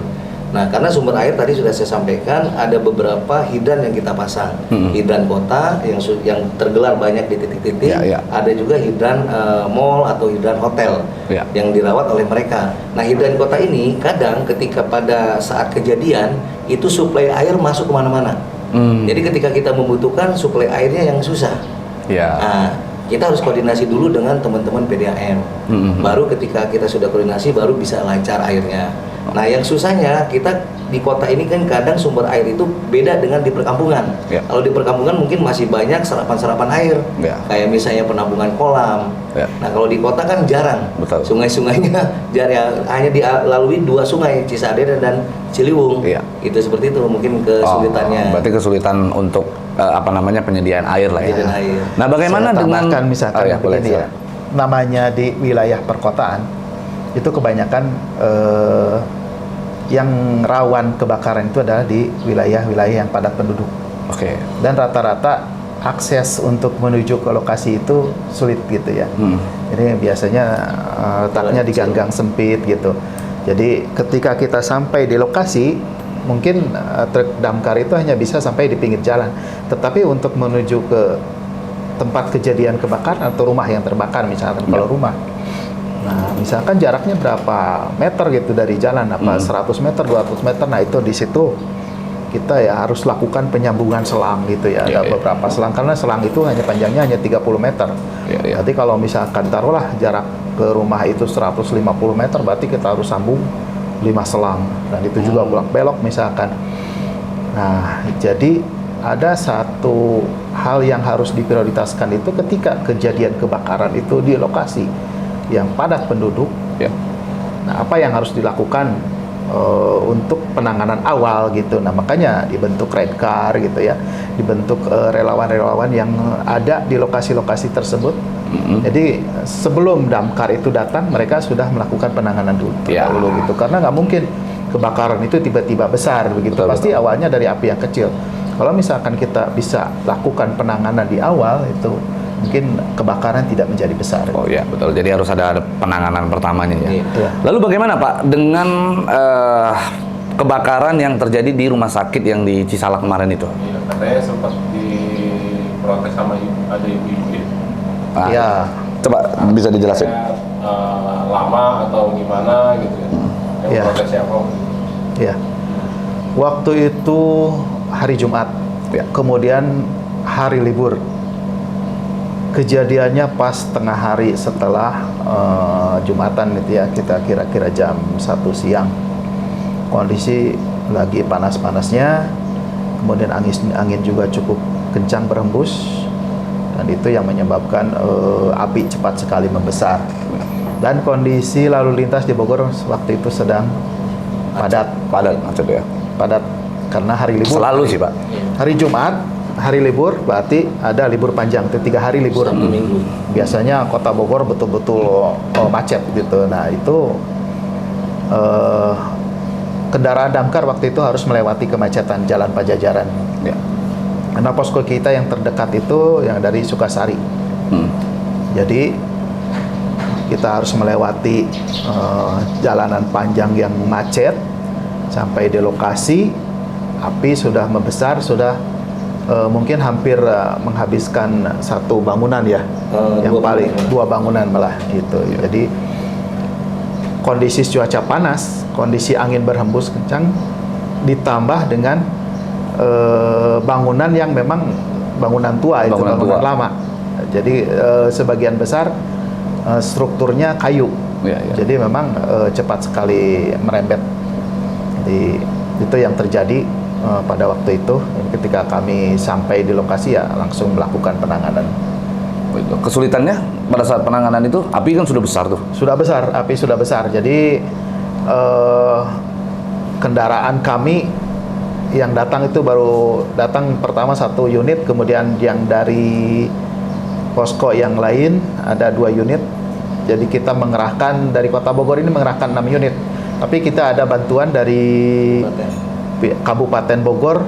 Nah, karena sumber air tadi sudah saya sampaikan ada beberapa hidran yang kita pasang. Hidran kota yang tergelar banyak di titik-titik. Ya, ya. Ada juga hidran mall atau hidran hotel Ya. yang dirawat oleh mereka. Nah, hidran kota ini kadang ketika pada saat kejadian itu suplai air masuk kemana-mana. Jadi ketika kita membutuhkan suplai airnya yang susah. Ya. Nah, kita harus koordinasi dulu dengan teman-teman PDAM. Baru ketika kita sudah koordinasi baru bisa lancar airnya. Nah, yang susahnya kita di kota ini kan kadang sumber air itu beda dengan di perkampungan. Ya. Kalau di perkampungan mungkin masih banyak serapan-serapan air. Ya. Kayak misalnya penampungan kolam. Ya. Nah, kalau di kota kan jarang. Betul. Sungai-sungainya jarang, hanya dilalui 2 sungai, Cisadane dan Ciliwung. Iya. Itu seperti itu mungkin kesulitannya. Berarti kesulitan untuk apa namanya penyediaan air lah ya. Penyediaan air. Nah, bagaimana Saya dengan tambahkan misalkan Oh, ya, boleh, begini ya. Namanya di wilayah perkotaan itu kebanyakan yang rawan kebakaran itu adalah di wilayah-wilayah yang padat penduduk. Oke. Dan rata-rata akses untuk menuju ke lokasi itu sulit gitu ya. Jadi biasanya letaknya di gang-gang sempit gitu. Jadi ketika kita sampai di lokasi, mungkin truk damkar itu hanya bisa sampai di pinggir jalan. Tetapi untuk menuju ke tempat kejadian kebakaran atau rumah yang terbakar misalkan kalau rumah. Nah, misalkan jaraknya berapa meter gitu dari jalan, apa 100 meter, 200 meter. Nah, itu di situ kita ya harus lakukan penyambungan selang gitu ya. Iya, Ada iya. beberapa selang karena selang itu hanya panjangnya hanya 30 meter. Iya, iya. Berarti kalau misalkan taruhlah jarak ke rumah itu 150 meter, berarti kita harus sambung 5 selang dan itu juga bolak belok misalkan. Nah, jadi ada satu hal yang harus diprioritaskan itu ketika kejadian kebakaran itu di lokasi yang padat penduduk. Ya. Nah, apa yang harus dilakukan untuk penanganan awal gitu. Nah, makanya dibentuk Red Car gitu ya, dibentuk relawan-relawan yang ada di lokasi-lokasi tersebut. Jadi sebelum damkar itu datang, mereka sudah melakukan penanganan dulu, Ya. dulu gitu. Karena nggak mungkin kebakaran itu tiba-tiba besar begitu. Betul, Pasti awalnya dari api yang kecil. Kalau misalkan kita bisa lakukan penanganan di awal itu mungkin kebakaran tidak menjadi besar. Oh ya, betul. Jadi harus ada penanganan pertamanya ya. Iya. Ya. Lalu bagaimana Pak dengan kebakaran yang terjadi di rumah sakit yang di Cisalak kemarin itu? Iya, katanya sempat diprotes sama ada ibu-ibu ya. Nah, Ya. Coba bisa dijelasin. Kayak, lama atau gimana gitu ya. Yang Iya. protesnya apa? Ya. Waktu itu hari Jumat, Ya. kemudian hari libur. Kejadiannya pas tengah hari setelah Jumatan gitu ya, kita kira-kira jam 1 siang. Kondisi lagi panas-panasnya, kemudian angin juga cukup kencang berhembus, dan itu yang menyebabkan api cepat sekali membesar. Dan kondisi lalu lintas di Bogor waktu itu sedang padat. Padat maksudnya. Padat karena hari libur. Selalu sih Pak. Hari Jumat, hari libur, berarti ada libur panjang, itu 3 hari libur. Sabtu Minggu. Biasanya kota Bogor betul-betul macet gitu. Nah itu kendaraan damkar waktu itu harus melewati kemacetan Jalan Pajajaran. Ya. Karena posko kita yang terdekat itu yang dari Sukasari. Jadi kita harus melewati jalanan panjang yang macet sampai di lokasi. Api sudah membesar, sudah mungkin hampir menghabiskan satu bangunan ya, yang paling 2 bangunan malah gitu. Jadi kondisi cuaca panas, kondisi angin berhembus kencang, ditambah dengan bangunan yang memang bangunan tua, itu Bangunan bangunan tua. lama. Jadi sebagian besar strukturnya kayu. Ya, ya. Jadi memang cepat sekali merembet. Jadi itu yang terjadi pada waktu itu. Ketika kami sampai di lokasi ya langsung melakukan penanganan. Kesulitannya pada saat penanganan itu, api kan sudah besar tuh. Sudah besar, api sudah besar. Jadi kendaraan kami yang datang itu baru datang pertama 1 unit, kemudian yang dari posko yang lain ada 2 unit. Jadi kita mengerahkan dari Kota Bogor ini mengerahkan 6 unit. Tapi kita ada bantuan dari Kabupaten Bogor.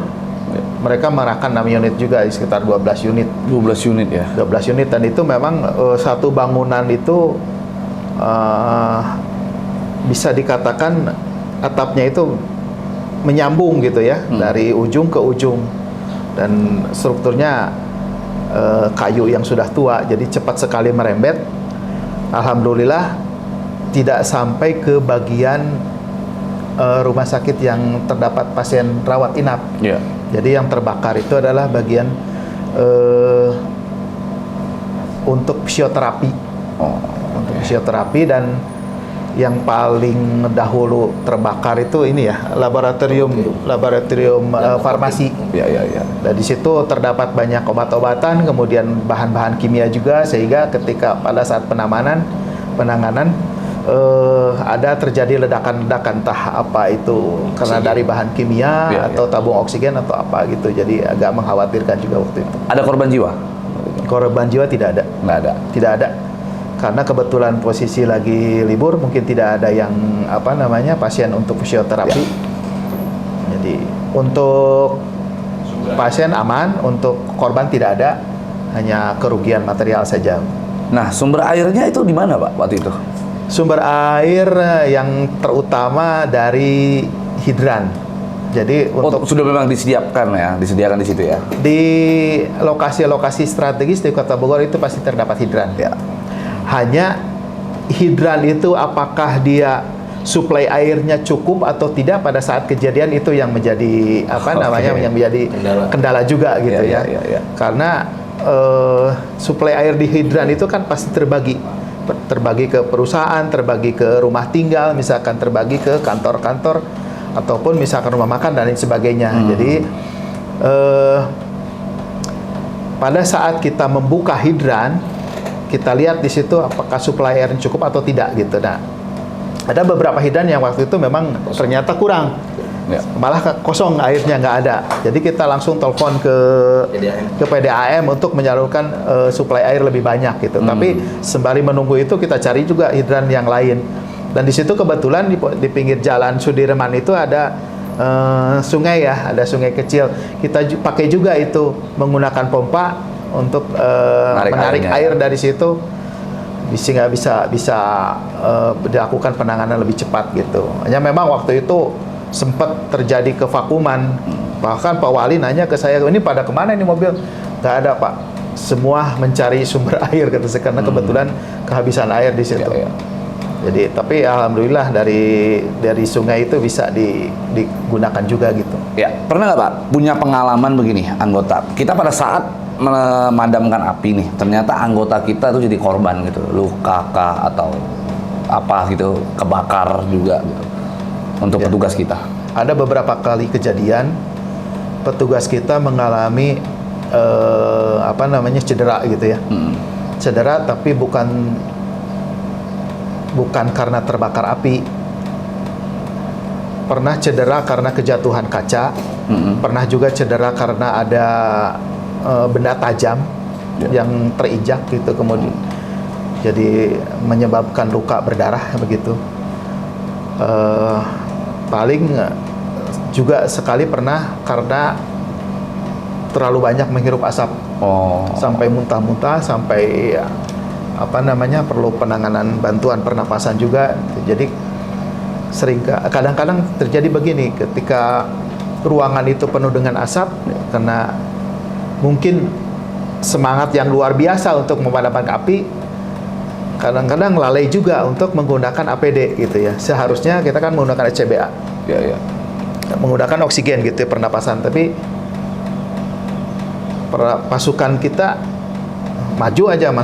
Mereka mengerahkan 6 unit juga, sekitar 12 unit. 12 unit ya. 12 unit, dan itu memang satu bangunan itu bisa dikatakan atapnya itu menyambung gitu ya, dari ujung ke ujung, dan strukturnya kayu yang sudah tua, jadi cepat sekali merembet. Alhamdulillah tidak sampai ke bagian rumah sakit yang terdapat pasien rawat inap. Ya. Jadi yang terbakar itu adalah bagian untuk fisioterapi. Oh. Untuk fisioterapi, dan yang paling dahulu terbakar itu ini ya, laboratorium farmasi. Ya, ya, ya. Dan di situ terdapat banyak obat-obatan, kemudian bahan-bahan kimia juga, sehingga ketika pada saat penanganan ada terjadi ledakan-ledakan, entah apa itu karena dari bahan kimia Ya, atau tabung oksigen atau apa gitu. Jadi agak mengkhawatirkan juga waktu itu. Ada korban jiwa? Korban jiwa tidak ada. Nggak ada. Tidak ada. Karena kebetulan posisi lagi libur, mungkin tidak ada yang pasien untuk fisioterapi. Jadi untuk pasien aman, untuk korban tidak ada, hanya kerugian material saja. Nah, sumber airnya itu di mana Pak waktu itu? Sumber air yang terutama dari hidran. Jadi untuk Sudah memang disediakan di situ ya. di lokasi-lokasi strategis di Kota Bogor itu pasti terdapat hidran. Ya. Hanya hidran itu apakah dia suplai airnya cukup atau tidak pada saat kejadian itu yang menjadi yang menjadi kendala juga gitu Iya, ya. iya, iya. Karena suplai air di hidran itu kan pasti terbagi ke perusahaan, terbagi ke rumah tinggal, misalkan terbagi ke kantor-kantor ataupun misalkan rumah makan dan lain sebagainya. Jadi pada saat kita membuka hidran, kita lihat di situ apakah suplai air cukup atau tidak gitu. Nah, ada beberapa hidran yang waktu itu memang ternyata kurang, Ya. malah kosong airnya nggak ada. Jadi kita langsung telepon ke PDAM untuk menyalurkan suplai air lebih banyak gitu. Tapi sembari menunggu itu kita cari juga hidran yang lain. Dan di situ kebetulan di pinggir jalan Sudirman itu ada sungai ya, ada sungai kecil. Kita pakai juga itu menggunakan pompa untuk menarik air dari situ, sehingga bisa dilakukan penanganan lebih cepat gitu. Hanya memang waktu itu sempat terjadi kevakuman. Bahkan Pak Wali nanya ke saya, ini pada kemana ini mobil? Nggak ada Pak, semua mencari sumber air kata saya, karena kebetulan kehabisan air di situ. Ya, ya. Jadi tapi alhamdulillah dari sungai itu bisa digunakan juga gitu. Ya, pernah nggak Pak punya pengalaman begini anggota kita pada saat memadamkan api nih, ternyata anggota kita tuh jadi korban gitu, luka atau apa gitu, kebakar juga gitu untuk Ya. petugas kita. Ada beberapa kali kejadian petugas kita mengalami cedera gitu ya. Cedera tapi bukan karena terbakar api. Pernah cedera karena kejatuhan kaca. Pernah juga cedera karena ada benda tajam yang terinjak gitu, kemudian jadi menyebabkan luka berdarah begitu. Paling juga sekali pernah karena terlalu banyak menghirup asap. Sampai muntah-muntah, sampai perlu penanganan bantuan pernapasan juga. Jadi kadang-kadang terjadi begini, ketika ruangan itu penuh dengan asap karena mungkin semangat yang luar biasa untuk memadamkan api, kadang-kadang lalai juga untuk menggunakan APD gitu ya. Seharusnya kita kan menggunakan CBA, Ya. menggunakan oksigen gitu ya, pernapasan, tapi pasukan kita maju aja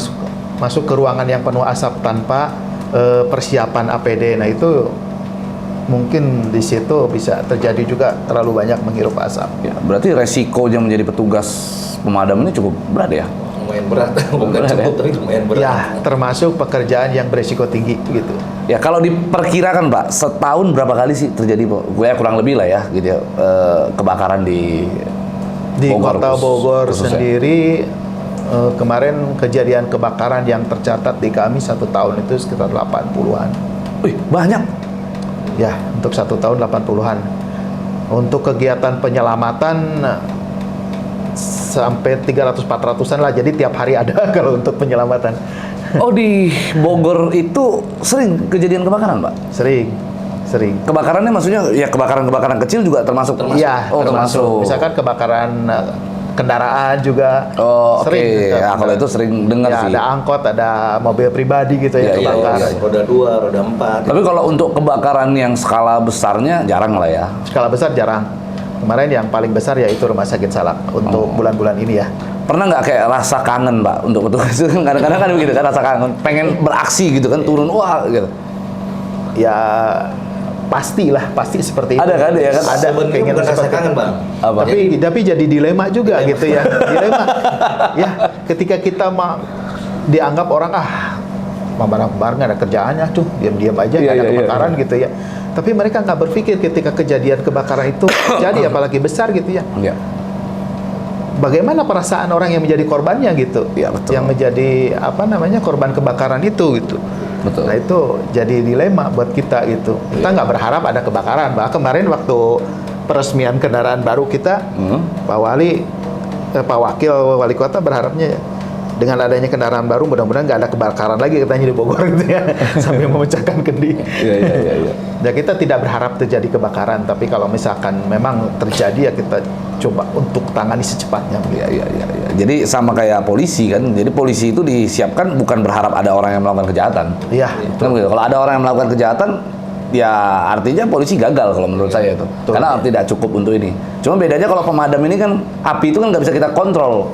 masuk ke ruangan yang penuh asap tanpa persiapan APD. Nah itu mungkin di situ bisa terjadi juga terlalu banyak menghirup asap. Ya, berarti resikonya menjadi petugas pemadam ini cukup berat ya? Lumayan berat, bukan cukup tapi lumayan berat. Ya, termasuk pekerjaan yang berisiko tinggi gitu. Ya, kalau diperkirakan Pak, setahun berapa kali sih terjadi Pak? Ya kurang lebih lah ya gitu ya, kebakaran di Kota Bogor khususnya. sendiri kemarin kejadian kebakaran yang tercatat di kami satu tahun itu sekitar 80-an. Wih, banyak. Ya, untuk satu tahun 80-an. Untuk kegiatan penyelamatan sampai 300-400-an lah. Jadi tiap hari ada kalau untuk penyelamatan. Oh, di Bogor itu sering kejadian kebakaran Pak? Sering. Kebakarannya maksudnya ya kebakaran kecil juga termasuk? Iya, Oh, termasuk. Misalkan kebakaran kendaraan juga Oh, oke. sering. Ya, kalau itu sering dengar Ya, sih. ada angkot, ada mobil pribadi gitu ya, Iya, kebakar. Roda 2, roda 4. Tapi kalau untuk kebakaran yang skala besarnya jarang lah ya. Skala besar jarang. Kemarin yang paling besar yaitu Rumah Sakit Salak untuk bulan-bulan ini ya. Pernah nggak kayak rasa kangen Pak untuk petugas? Kadang-kadang kan begitu kan, rasa kangen, pengen beraksi gitu kan, turun wah gitu. Ya pasti seperti itu. Ada kan ya kan? Ada Sebenarnya keinginan bukan rasa seperti kangen, itu. Bang. Apa? Tapi jadi dilema juga gitu ya. Dilema. Ya, ketika kita dianggap orang kebakaran nggak ada kerjaannya tuh, diam-diam aja nggak ada kebakaran gitu ya. Tapi mereka nggak berpikir ketika kejadian kebakaran itu terjadi, apalagi besar gitu ya. Iya. Bagaimana perasaan orang yang menjadi korbannya gitu, Iya, betul. yang menjadi korban kebakaran itu gitu. Betul. Nah itu jadi dilema buat kita gitu. Kita nggak berharap ada kebakaran. Bahkan kemarin waktu peresmian kendaraan baru kita, Pak Wakil Wali Kota berharapnya dengan adanya kendaraan baru mudah-mudahan nggak ada kebakaran lagi katanya di Bogor gitu ya, sampai memecahkan kendi. Iya. Ya kita tidak berharap terjadi kebakaran, tapi kalau misalkan memang terjadi ya kita coba untuk tangani secepatnya. Iya. Jadi sama kayak polisi kan. Jadi polisi itu disiapkan bukan berharap ada orang yang melakukan kejahatan. Iya. Kan begitu. Kalau ada orang yang melakukan kejahatan, ya artinya polisi gagal kalau menurut saya itu. Betul. Karena tidak cukup untuk ini. Cuma bedanya kalau pemadam ini kan api itu kan nggak bisa kita kontrol.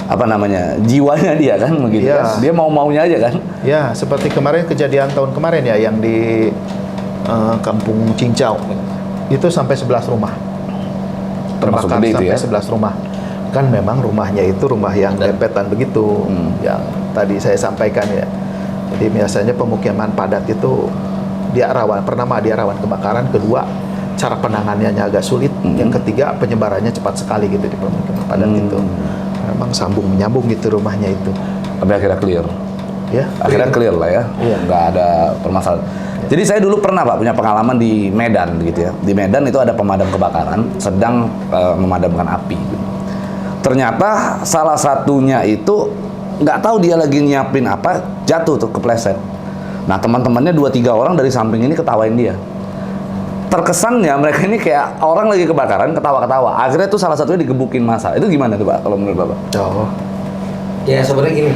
Apa namanya, jiwanya dia kan begitu Iya. kan. Dia mau-maunya aja kan. Ya, seperti kemarin kejadian tahun kemarin ya yang di Kampung Cincau. Itu sampai 11 rumah. Termasuk Terbakar gede itu sampai ya. 11 rumah. Kan memang rumahnya itu rumah yang dempetan begitu. Yang tadi saya sampaikan ya. Jadi biasanya pemukiman padat itu dia rawan, pertama dia rawan kebakaran, kedua cara penanganannya agak sulit, yang ketiga penyebarannya cepat sekali gitu di pemukiman padat itu. Memang sambung menyambung gitu rumahnya itu. Tapi akhirnya clear. Ya. Akhirnya clear lah ya. Iya. Nggak ada permasalahan. Jadi saya dulu pernah Pak punya pengalaman di Medan gitu ya. Di Medan itu ada pemadam kebakaran sedang memadamkan api. Ternyata salah satunya itu nggak tahu dia lagi nyiapin apa, jatuh tuh kepleset. Nah teman-temannya 2-3 orang dari samping ini ketawain dia. Terkesannya mereka ini kayak orang lagi kebakaran ketawa-ketawa. Akhirnya tuh salah satunya digebukin massa. Itu gimana tuh Pak kalau menurut Bapak? Oh. Ya sebenarnya gini,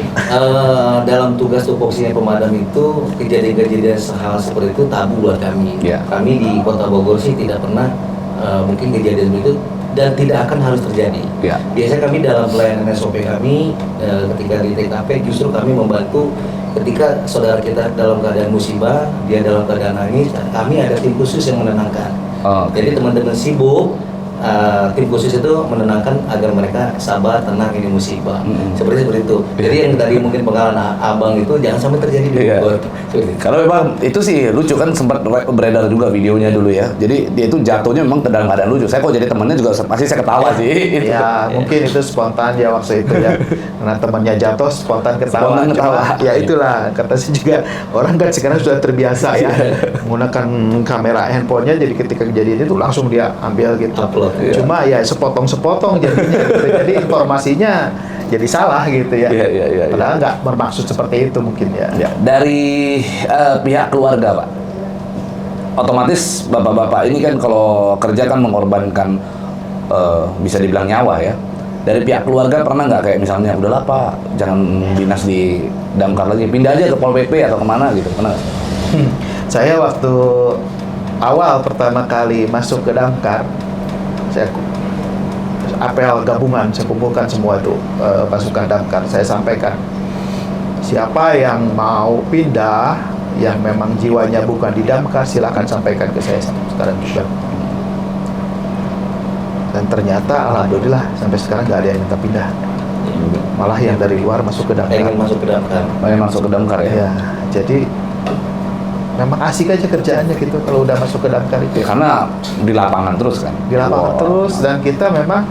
dalam tugas tupoksinya pemadam itu kejadian-kejadian hal seperti itu tabu buat kami. Ya. Kami di Kota Bogor sih tidak pernah mungkin kejadian itu dan tidak akan harus terjadi. Ya. Biasanya kami dalam pelayanan SOP kami ketika di TKP justru kami membantu ketika saudara kita dalam keadaan musibah, dia dalam keadaan nangis, kami ada tim khusus yang menenangkan. Oh, oke. Jadi teman-teman sibuk, tim khusus itu menenangkan agar mereka sabar, tenang, ini musibah. Seperti itu. Jadi yang tadi mungkin pengalaman abang itu jangan sampai terjadi di Iya. Bogor. Seperti itu. Karena memang itu sih lucu kan, sempat beredar juga videonya dulu ya. Jadi dia itu jatuhnya memang dalam keadaan lucu. Saya kok jadi temennya juga pasti saya ketawa sih. Ya, mungkin itu spontan ya waktu itu ya. Karena temannya jatuh spontan ketawa. Spontan ketawa. Cuma, ya itulah, kata sih juga orang kan sekarang sudah terbiasa ya menggunakan kamera handphonenya, jadi ketika kejadian itu langsung dia ambil gitu. Upload, iya. Cuma ya sepotong-sepotong jadinya gitu. Jadi informasinya jadi salah gitu ya. Iya. Padahal nggak bermaksud seperti itu mungkin ya. Ya, dari pihak keluarga Pak, otomatis bapak-bapak ini kan kalau kerja kan mengorbankan bisa dibilang nyawa ya. Dari pihak keluarga pernah nggak kayak misalnya udahlah Pak jangan dinas di Damkar lagi, pindah aja ke Pol PP atau kemana gitu, pernah nggak? Saya waktu awal pertama kali masuk ke Damkar, saya apel gabungan, saya kumpulkan semua itu pasukan Damkar. Saya sampaikan siapa yang mau pindah, yang memang jiwanya bukan di Damkar, silakan sampaikan ke saya sekarang juga. Dan ternyata alhamdulillah sampai sekarang nggak ada yang minta pindah. Malah yang dari luar masuk ke Damkar. Pengen masuk ke Damkar. Pengen masuk ke Damkar ya? Ya, jadi memang asik aja kerjaannya gitu kalau udah masuk ke Damkar itu. Karena di lapangan terus kan? Di lapangan Wow. terus, dan kita memang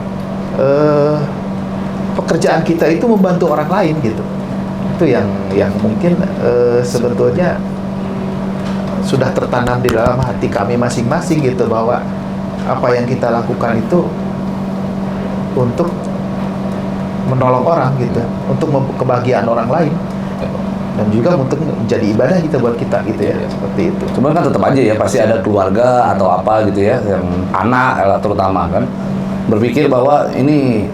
pekerjaan kita itu membantu orang lain gitu. Itu yang mungkin sebetulnya sudah tertanam di dalam hati kami masing-masing gitu, bahwa apa yang kita lakukan itu untuk menolong orang gitu, untuk kebahagiaan orang lain, dan juga untuk menjadi ibadah kita buat kita gitu ya, seperti itu. Cuman kan tetap aja ya pasti ada keluarga atau apa gitu ya, yang anak terutama kan berpikir bahwa ini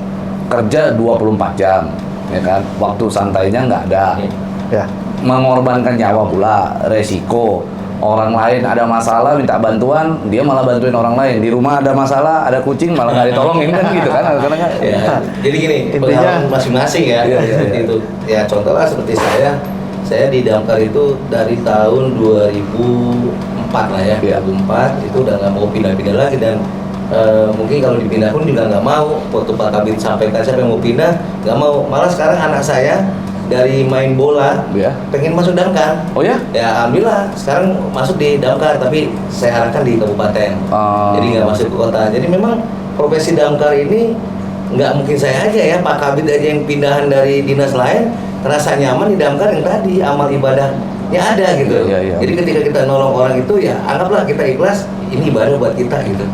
kerja 24 jam ya kan, waktu santainya nggak ada, Ya, mengorbankan nyawa pula, resiko orang lain ada masalah minta bantuan, dia malah bantuin orang lain. Di rumah ada masalah, ada kucing malah nggak ditolongin kan gitu kan, kadang-kadang kan. Ya, jadi gini, Intinya- pengalaman masing-masing ya. Iya. Seperti itu. Ya contoh lah seperti saya di Damkar itu dari tahun 2004 lah ya, Iya. 2004 itu udah nggak mau pindah-pindah lagi, dan mungkin kalau dipindah pun juga nggak mau. Waktu Pak Kabit sampaikan siapa yang mau pindah, nggak mau. Malah sekarang anak saya dari main bola Ya. pengen masuk Damkar. Oh ya? Ya alhamdulillah sekarang masuk di Damkar, tapi saya arahkan di kabupaten. Oh. Jadi nggak masuk ke kota. Jadi memang profesi Damkar ini nggak mungkin saya aja ya, Pak Kabit aja yang pindahan dari dinas lain terasa nyaman di Damkar yang tadi amal ibadahnya ada gitu. Iya. Jadi ketika kita nolong orang itu ya anggaplah kita ikhlas, ini ibadah buat kita gitu.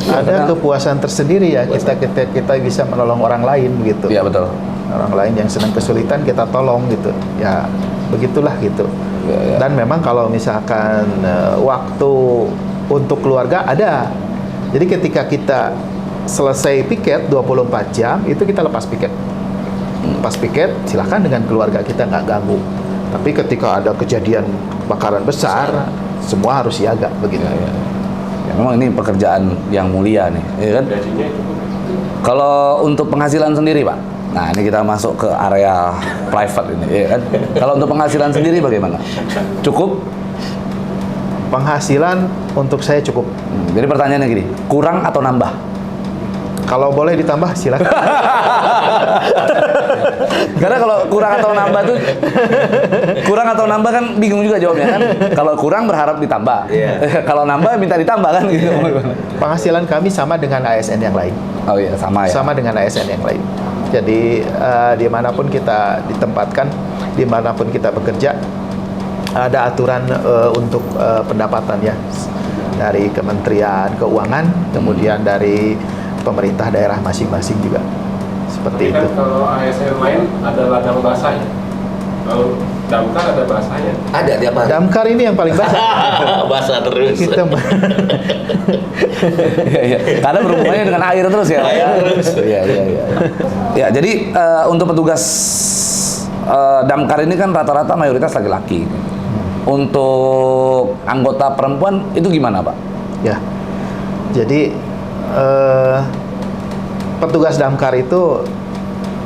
ada kepuasan tersendiri ya kita bisa menolong orang lain begitu. Iya betul. Orang lain yang sedang kesulitan kita tolong gitu. Ya begitulah gitu. Ya. Dan memang kalau misalkan waktu untuk keluarga ada. Jadi ketika kita selesai piket 24 jam itu kita lepas piket. Lepas piket silakan dengan keluarga kita, nggak ganggu. Tapi ketika ada kejadian kebakaran besar, semua harus siaga begitu. Ya, memang ini pekerjaan yang mulia nih, ya kan? Gajinya cukup. Kalau untuk penghasilan sendiri, Pak. Nah, ini kita masuk ke area private ini, ya kan? Kalau untuk penghasilan sendiri bagaimana? Cukup? Penghasilan untuk saya cukup. Jadi pertanyaannya gini, kurang atau nambah? Kalau boleh ditambah silakan. Karena kalau kurang atau nambah tuh, kurang atau nambah kan bingung juga jawabnya kan. Kalau kurang berharap ditambah, kalau nambah minta ditambah kan gitu. Penghasilan kami sama dengan ASN yang lain. Oh iya, sama ya. Sama dengan ASN yang lain. Jadi dimanapun kita ditempatkan, dimanapun kita bekerja, ada aturan untuk pendapatan ya, dari Kementerian Keuangan, kemudian dari pemerintah daerah masing-masing juga seperti Tapi itu. kan kalau ASN lain ada ladang basahnya. Kalau damkar ada basahnya. Ada tiap hari. Damkar ini yang paling basah. Basah terus. Kita Iya, iya. Karena berhubungannya dengan air terus ya. Iya, iya, iya. Ya, jadi untuk petugas damkar ini kan rata-rata mayoritas laki-laki. Untuk anggota perempuan itu gimana, Pak? Ya, jadi petugas damkar itu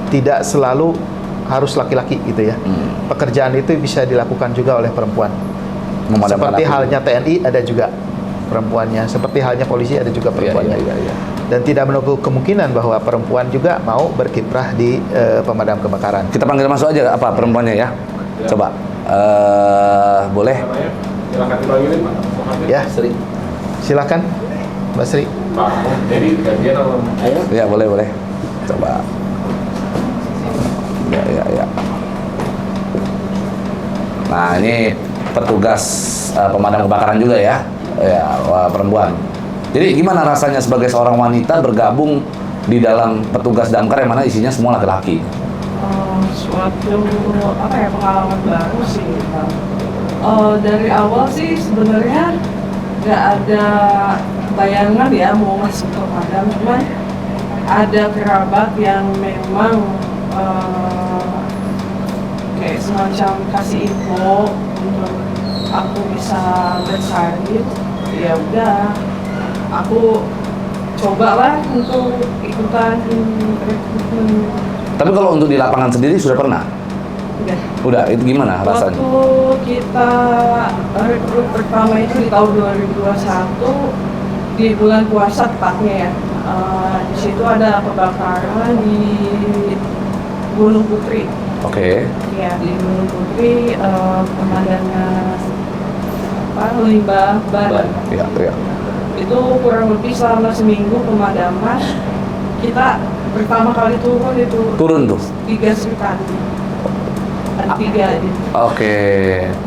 tidak selalu harus laki-laki gitu ya. Pekerjaan itu bisa dilakukan juga oleh perempuan. Memadamkan Seperti api. halnya TNI ada juga perempuannya, seperti halnya polisi ada juga perempuannya. Iya, iya. Dan tidak menutup kemungkinan bahwa perempuan juga mau berkiprah di pemadam kebakaran. Kita panggil masuk aja apa perempuannya ya? Coba. Boleh? Namanya silakan dipanggilin Pak. Pokoknya. Ya, Sering. silakan Mbak Sri. Pak, jadi gantian sama Ya, boleh. Coba. Ya. Nah, ini petugas pemadam kebakaran juga ya. Ya, perempuan. Jadi gimana rasanya sebagai seorang wanita bergabung di dalam petugas damkar yang mana isinya semua laki-laki? Suatu pengalaman baru sih. Dari awal sih sebenarnya nggak ada bayangan ya mau masuk ke pemadam, cuman ada kerabat yang memang kayak semacam kasih info untuk aku bisa berkarir. Ya udah, aku cobalah untuk ikutan rekrutmen. Tapi kalau untuk di lapangan sendiri sudah pernah? Udah, itu gimana rasanya? Waktu kita rekrut pertama itu di tahun 2021 di bulan puasa tepatnya ya. Di situ ada kebakaran di Gunung Putri. Oke. Ya, di Gunung Putri pemandangan limbah ban. Ya. Itu kurang lebih selama seminggu pemadaman. Kita pertama kali turun itu Turun tuh. 3 serikandi. Ada 3 gitu. Oke.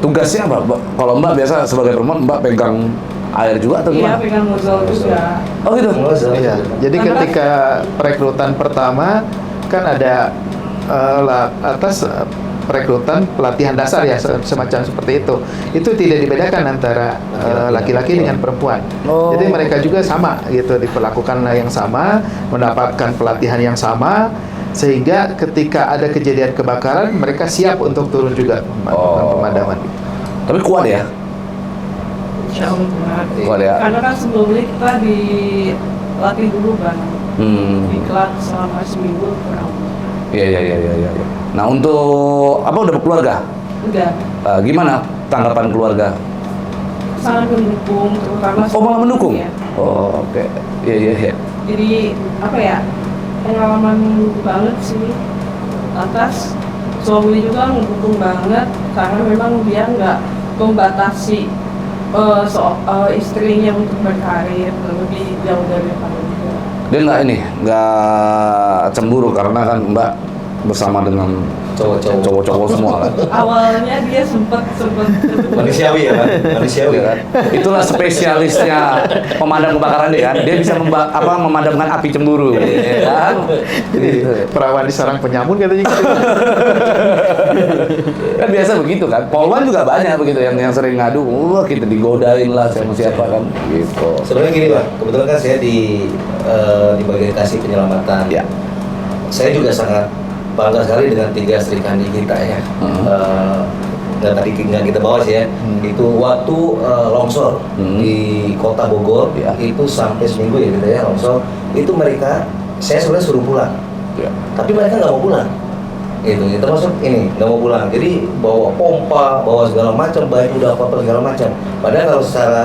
Tugasnya apa? Kalau Mbak biasa sebagai perempuan, Mbak pegang air juga atau Iya, gimana? pegang nozzle juga. Oh gitu. Iya, jadi ketika perekrutan pertama kan ada atas perekrutan pelatihan dasar ya semacam seperti itu. Itu tidak dibedakan antara laki-laki dengan perempuan. Oh. Jadi mereka juga sama gitu, diperlakukan yang sama, mendapatkan pelatihan yang sama, sehingga ketika ada kejadian kebakaran mereka siap untuk turun juga melakukan pemadaman. Tapi kuat ya? Insya Allah benar. Kuat ya? Karena kan sebelumnya kita dilatih dulu kan, diklat selama seminggu kurang. Iya. Nah, untuk apa udah berkeluarga? Udah Gimana tanggapan keluarga? sangat mendukung, terutama Oh, malah mendukung? ya. Oh, oke. Iya. Jadi pengalaman banget sih. Lantas suami juga mendukung banget karena memang dia nggak membatasi istrinya untuk berkarir lebih jauh daripada dia. Dia nggak cemburu karena kan Mbak bersama dengan cowok-cowok semua kan. Awalnya dia sempat Manusiawi ya kan? Manusiawi Iya kan? Itulah spesialisnya pemadam kebakaran dia kan. Dia bisa memadamkan api cemburu. Ya kan? Gitu. Perawan disarang penyamun katanya gitu. Kan biasa begitu kan. Polwan juga banyak begitu yang sering ngadu, wah kita digodain lah sama siapa kan gitu. Sebenarnya gini Pak, kebetulan kan saya di bagian kasih penyelamatan. Ya. Saya juga sangat bangga sekali dengan 3 serikandi kita ya. nggak kita bawa sih ya. Itu waktu longsor di Kota Bogor Ya. itu sampai seminggu ya gitu ya longsor. Itu mereka saya sebenarnya suruh pulang, Ya. tapi mereka nggak mau pulang. Itu termasuk ini nggak mau pulang. Jadi bawa pompa, bawa segala macam, baik udah apa segala macam. Padahal kalau secara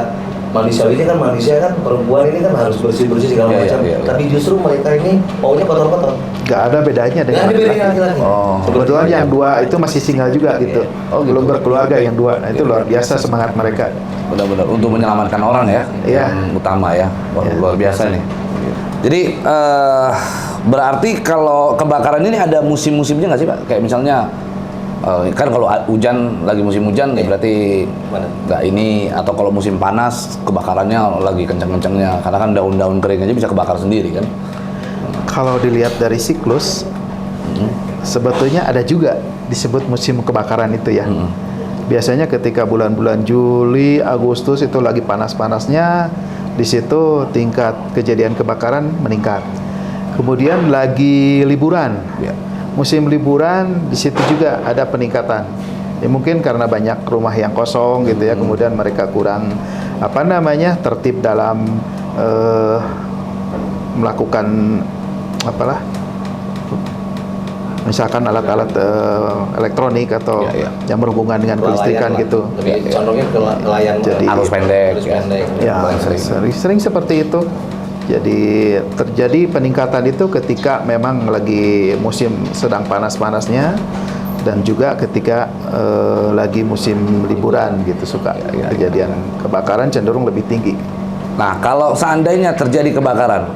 manusia ini kan perempuan ini kan harus bersih segala Ya, ya, macam. ya, ya. Tapi justru mereka ini maunya kotor-kotor. Nggak ada bedanya dengan Nggak ada bedanya laki-laki. laki-laki. Oh. Kebetulan yang dua itu masih single juga gitu. Oh, gitu. Belum berkeluarga yang dua. Nah, itu luar biasa semangat mereka. Benar-benar untuk menyelamatkan orang ya, Iya. yang utama ya, Iya. luar biasa nih. Jadi berarti kalau kebakaran ini ada musim-musimnya nggak sih Pak? Kayak misalnya kan kalau hujan lagi musim hujan ya berarti nggak ini, atau kalau musim panas kebakarannya lagi kencang-kencangnya karena kan daun-daun kering aja bisa kebakar sendiri kan? Kalau dilihat dari siklus, sebetulnya ada juga disebut musim kebakaran itu ya. Biasanya ketika bulan-bulan Juli, Agustus itu lagi panas-panasnya, di situ tingkat kejadian kebakaran meningkat. Kemudian lagi liburan, Ya. musim liburan di situ juga ada peningkatan. Ya, mungkin karena banyak rumah yang kosong gitu ya, kemudian mereka kurang tertib dalam melakukan misalkan alat-alat elektronik atau Ya, ya. yang berhubungan dengan kelistrikan gitu. Lebih condongnya ke layar Jadi- Arus pendek, arus ya. pendek. Ya, paling sering. sering seperti itu. Jadi terjadi peningkatan itu ketika memang lagi musim sedang panas-panasnya, dan juga ketika lagi musim liburan gitu suka kejadian kebakaran cenderung lebih tinggi. Nah, kalau seandainya terjadi kebakaran,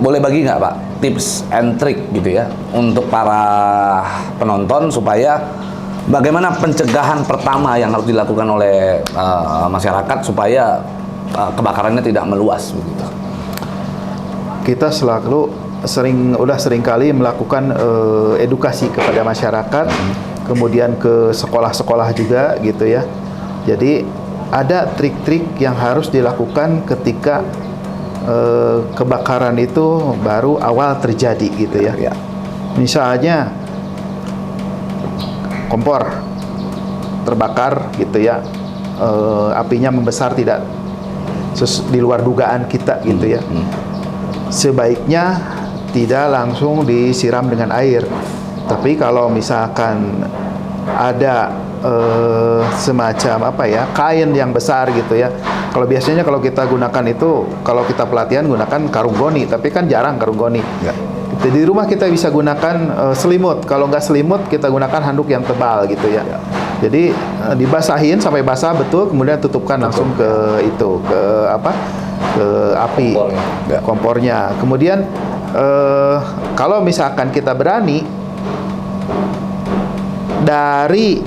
boleh bagi nggak Pak tips and trick gitu ya untuk para penonton supaya bagaimana pencegahan pertama yang harus dilakukan oleh masyarakat supaya kebakarannya tidak meluas begitu? Kita udah sering kali melakukan edukasi kepada masyarakat, kemudian ke sekolah-sekolah juga gitu ya. Jadi ada trik-trik yang harus dilakukan ketika kebakaran itu baru awal terjadi gitu ya. Ya. Misalnya kompor terbakar gitu ya, apinya membesar tidak di luar dugaan kita gitu ya. Sebaiknya tidak langsung disiram dengan air, tapi kalau misalkan ada semacam kain yang besar gitu ya. Kalau biasanya kalau kita gunakan itu, kalau kita pelatihan gunakan karung goni, tapi kan jarang karung goni. Ya. Di rumah kita bisa gunakan selimut. Kalau nggak selimut, kita gunakan handuk yang tebal gitu ya. Jadi dibasahin sampai basah betul, kemudian tutupkan langsung ke api, kompornya. Kemudian kalau misalkan kita berani dari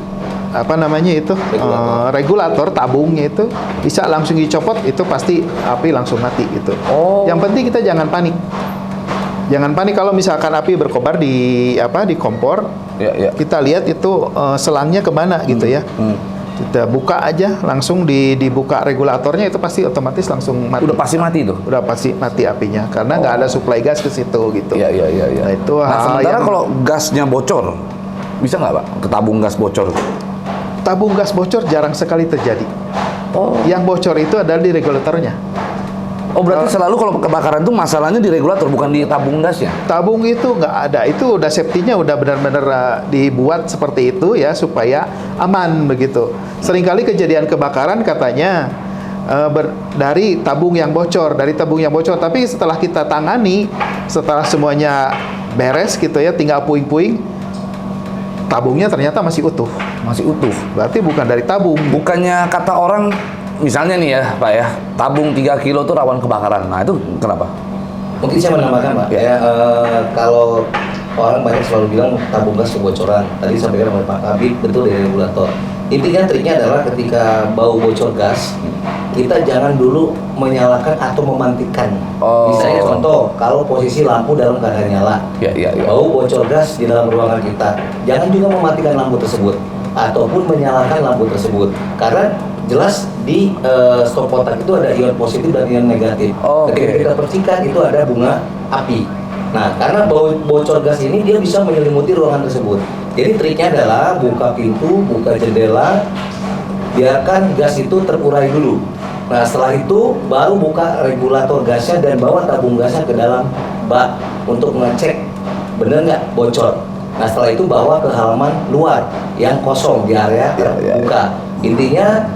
regulator tabungnya itu bisa langsung dicopot, itu pasti api langsung mati gitu. Oh. Yang penting kita jangan panik. Jangan panik kalau misalkan api berkobar di kompor. Ya. Kita lihat itu selangnya kemana gitu ya. Kita buka aja, langsung dibuka regulatornya, itu pasti otomatis langsung mati. Udah pasti mati tuh. Udah pasti mati apinya karena nggak ada suplai gas ke situ gitu. Iya. Nah, itu hal sementara yang- kalau gasnya bocor, bisa nggak Pak? Ke tabung gas bocor? Tabung gas bocor jarang sekali terjadi. Oh. Yang bocor itu adalah di regulatornya. Oh, berarti selalu kalau kebakaran itu masalahnya di regulator, bukan di tabung gasnya? Tabung itu nggak ada, itu udah safety-nya udah benar-benar dibuat seperti itu ya supaya aman begitu. Seringkali kejadian kebakaran katanya dari tabung yang bocor, tapi setelah kita tangani, setelah semuanya beres gitu ya, tinggal puing-puing, tabungnya ternyata masih utuh. Masih utuh. Berarti bukan dari tabung. Bukannya kata orang, misalnya nih ya Pak ya, tabung 3 kilo itu rawan kebakaran. Nah itu kenapa? Mungkin saya menambahkan Pak, kalau orang banyak selalu bilang tabung gas kebocoran. Tadi disampaikan oleh Pak Kabit, betul dari regulator. Intinya triknya adalah ketika bau bocor gas, kita jangan dulu menyalakan atau mematikan. Oh. Misalnya contoh, kalau posisi lampu dalam keadaan nyala, Ya. bau bocor gas di dalam ruangan kita, jangan juga mematikan lampu tersebut ataupun menyalakan lampu tersebut, karena jelas di stop kontak itu ada ion positif dan ion negatif. Oke. Ketika kita percikan itu ada bunga api. Nah, karena bocor gas ini dia bisa menyelimuti ruangan tersebut. Jadi triknya adalah buka pintu, buka jendela, biarkan gas itu terurai dulu. Nah, setelah itu baru buka regulator gasnya dan bawa tabung gasnya ke dalam bak untuk mengecek benar nggak bocor. Nah, setelah itu bawa ke halaman luar yang kosong di area terbuka. Intinya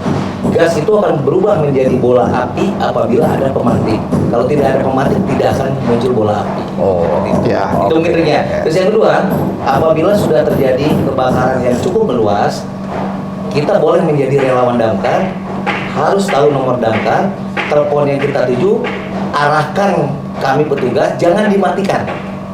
gas itu akan berubah menjadi bola api apabila ada pemantik. Kalau tidak ada pemantik tidak akan muncul bola api. Oh, Ya. Itu mungkin triknya. Terus yang kedua, apabila sudah terjadi kebakaran yang cukup meluas, kita boleh menjadi relawan damkar, harus tahu nomor damkar, telepon yang kita tuju, arahkan kami petugas, jangan dimatikan.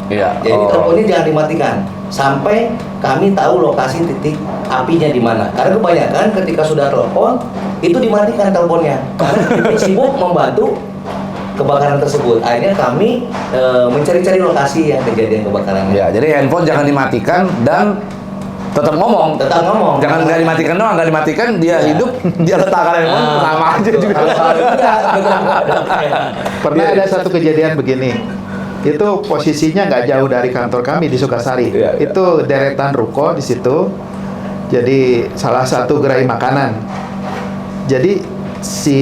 Iya. Jadi teleponnya jangan dimatikan sampai kami tahu lokasi titik apinya di mana. Karena kebanyakan ketika sudah telepon itu dimatikan teleponnya karena sibuk membantu kebakaran tersebut. Akhirnya kami mencari-cari lokasi yang kejadian kebakaran. Ya, jadi handphone jangan dimatikan dan tetap ngomong. Tetap ngomong. Jangan nggak dimatikan doang, nggak dimatikan dia hidup, dia letakkan handphone sama aja juga. Pernah ada satu kejadian begini. Itu posisinya nggak jauh dari kantor kami di Sukasari. Iya, iya. Itu deretan ruko di situ. Jadi salah satu gerai makanan. Jadi si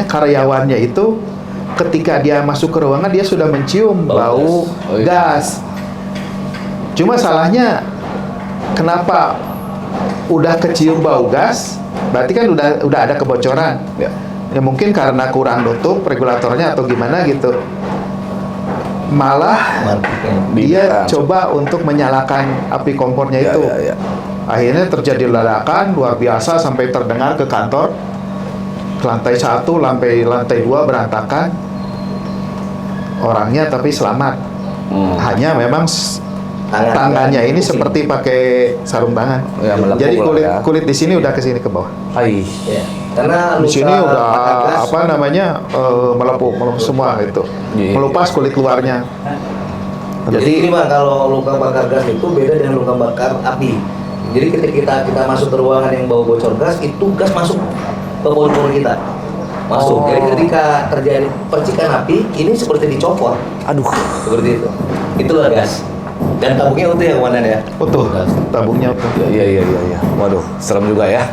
karyawannya itu ketika dia masuk ke ruangan dia sudah mencium bau gas. Cuma salahnya kenapa udah kecium bau gas? Berarti kan udah ada kebocoran. Ya. Ya mungkin karena kurang nutup regulatornya atau gimana gitu. Malah dia coba untuk menyalakan api kompornya Ya, itu. ya, ya. Akhirnya terjadi ledakan luar biasa sampai terdengar ke kantor. Lantai 1, lantai 2 berantakan. Orangnya tapi selamat. Hanya memang tangannya ini seperti pakai sarung tangan. Ya, melengkung Jadi lah ya. kulit di sini udah ke sini ke bawah. Hai. Ya. Karena Di sini luka udah bakar gas, melepuh semua itu. Iya. Melupas kulit luarnya. Jadi ini Bang, kalau luka bakar gas itu beda dengan luka bakar api. Jadi ketika kita masuk ke ruangan yang bau bocor gas, itu gas masuk ke paru-paru kita. Masuk. Jadi ketika terjadi percikan api, ini seperti dicopot. Aduh. Seperti itu. Itulah gas. Dan tabungnya utuh ya komandan ya? Utuh, tabungnya utuh. Iya. Waduh, serem juga ya.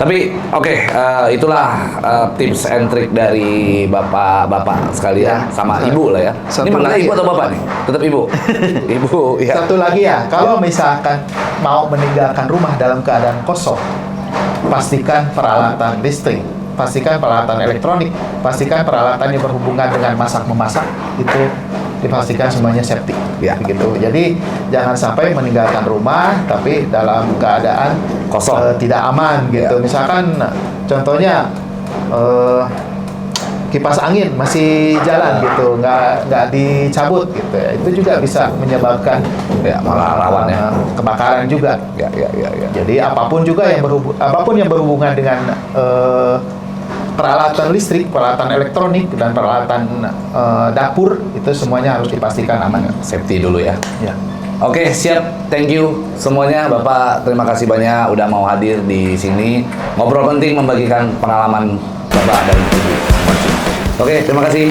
Tapi oke, itulah tips and trick dari bapak-bapak sekalian Ya. sama ibu lah ya. Ini Satu manggilnya lagi. ibu atau bapak nih? Tetap ibu. Ibu, ya. Satu lagi ya, kalau misalkan mau meninggalkan rumah dalam keadaan kosong, pastikan peralatan listrik, pastikan peralatan elektronik, pastikan peralatan yang berhubungan dengan masak-memasak itu dipastikan semuanya safety. Ya. Begitu. Jadi jangan sampai meninggalkan rumah tapi dalam keadaan Kosong. tidak aman gitu. Ya. Misalkan contohnya kipas angin masih jalan gitu, nggak dicabut gitu ya. Itu juga bisa menyebabkan Ya, malah rawan ya. kebakaran juga. Ya. Jadi apapun yang berhubungan dengan peralatan listrik, peralatan elektronik dan peralatan dapur itu semuanya harus dipastikan aman. Safety dulu ya. Ya. Oke, siap. Thank you semuanya, Bapak. Terima kasih banyak udah mau hadir di sini. Ngobrol penting membagikan pengalaman Bapak dan Ibu. Oke, terima kasih.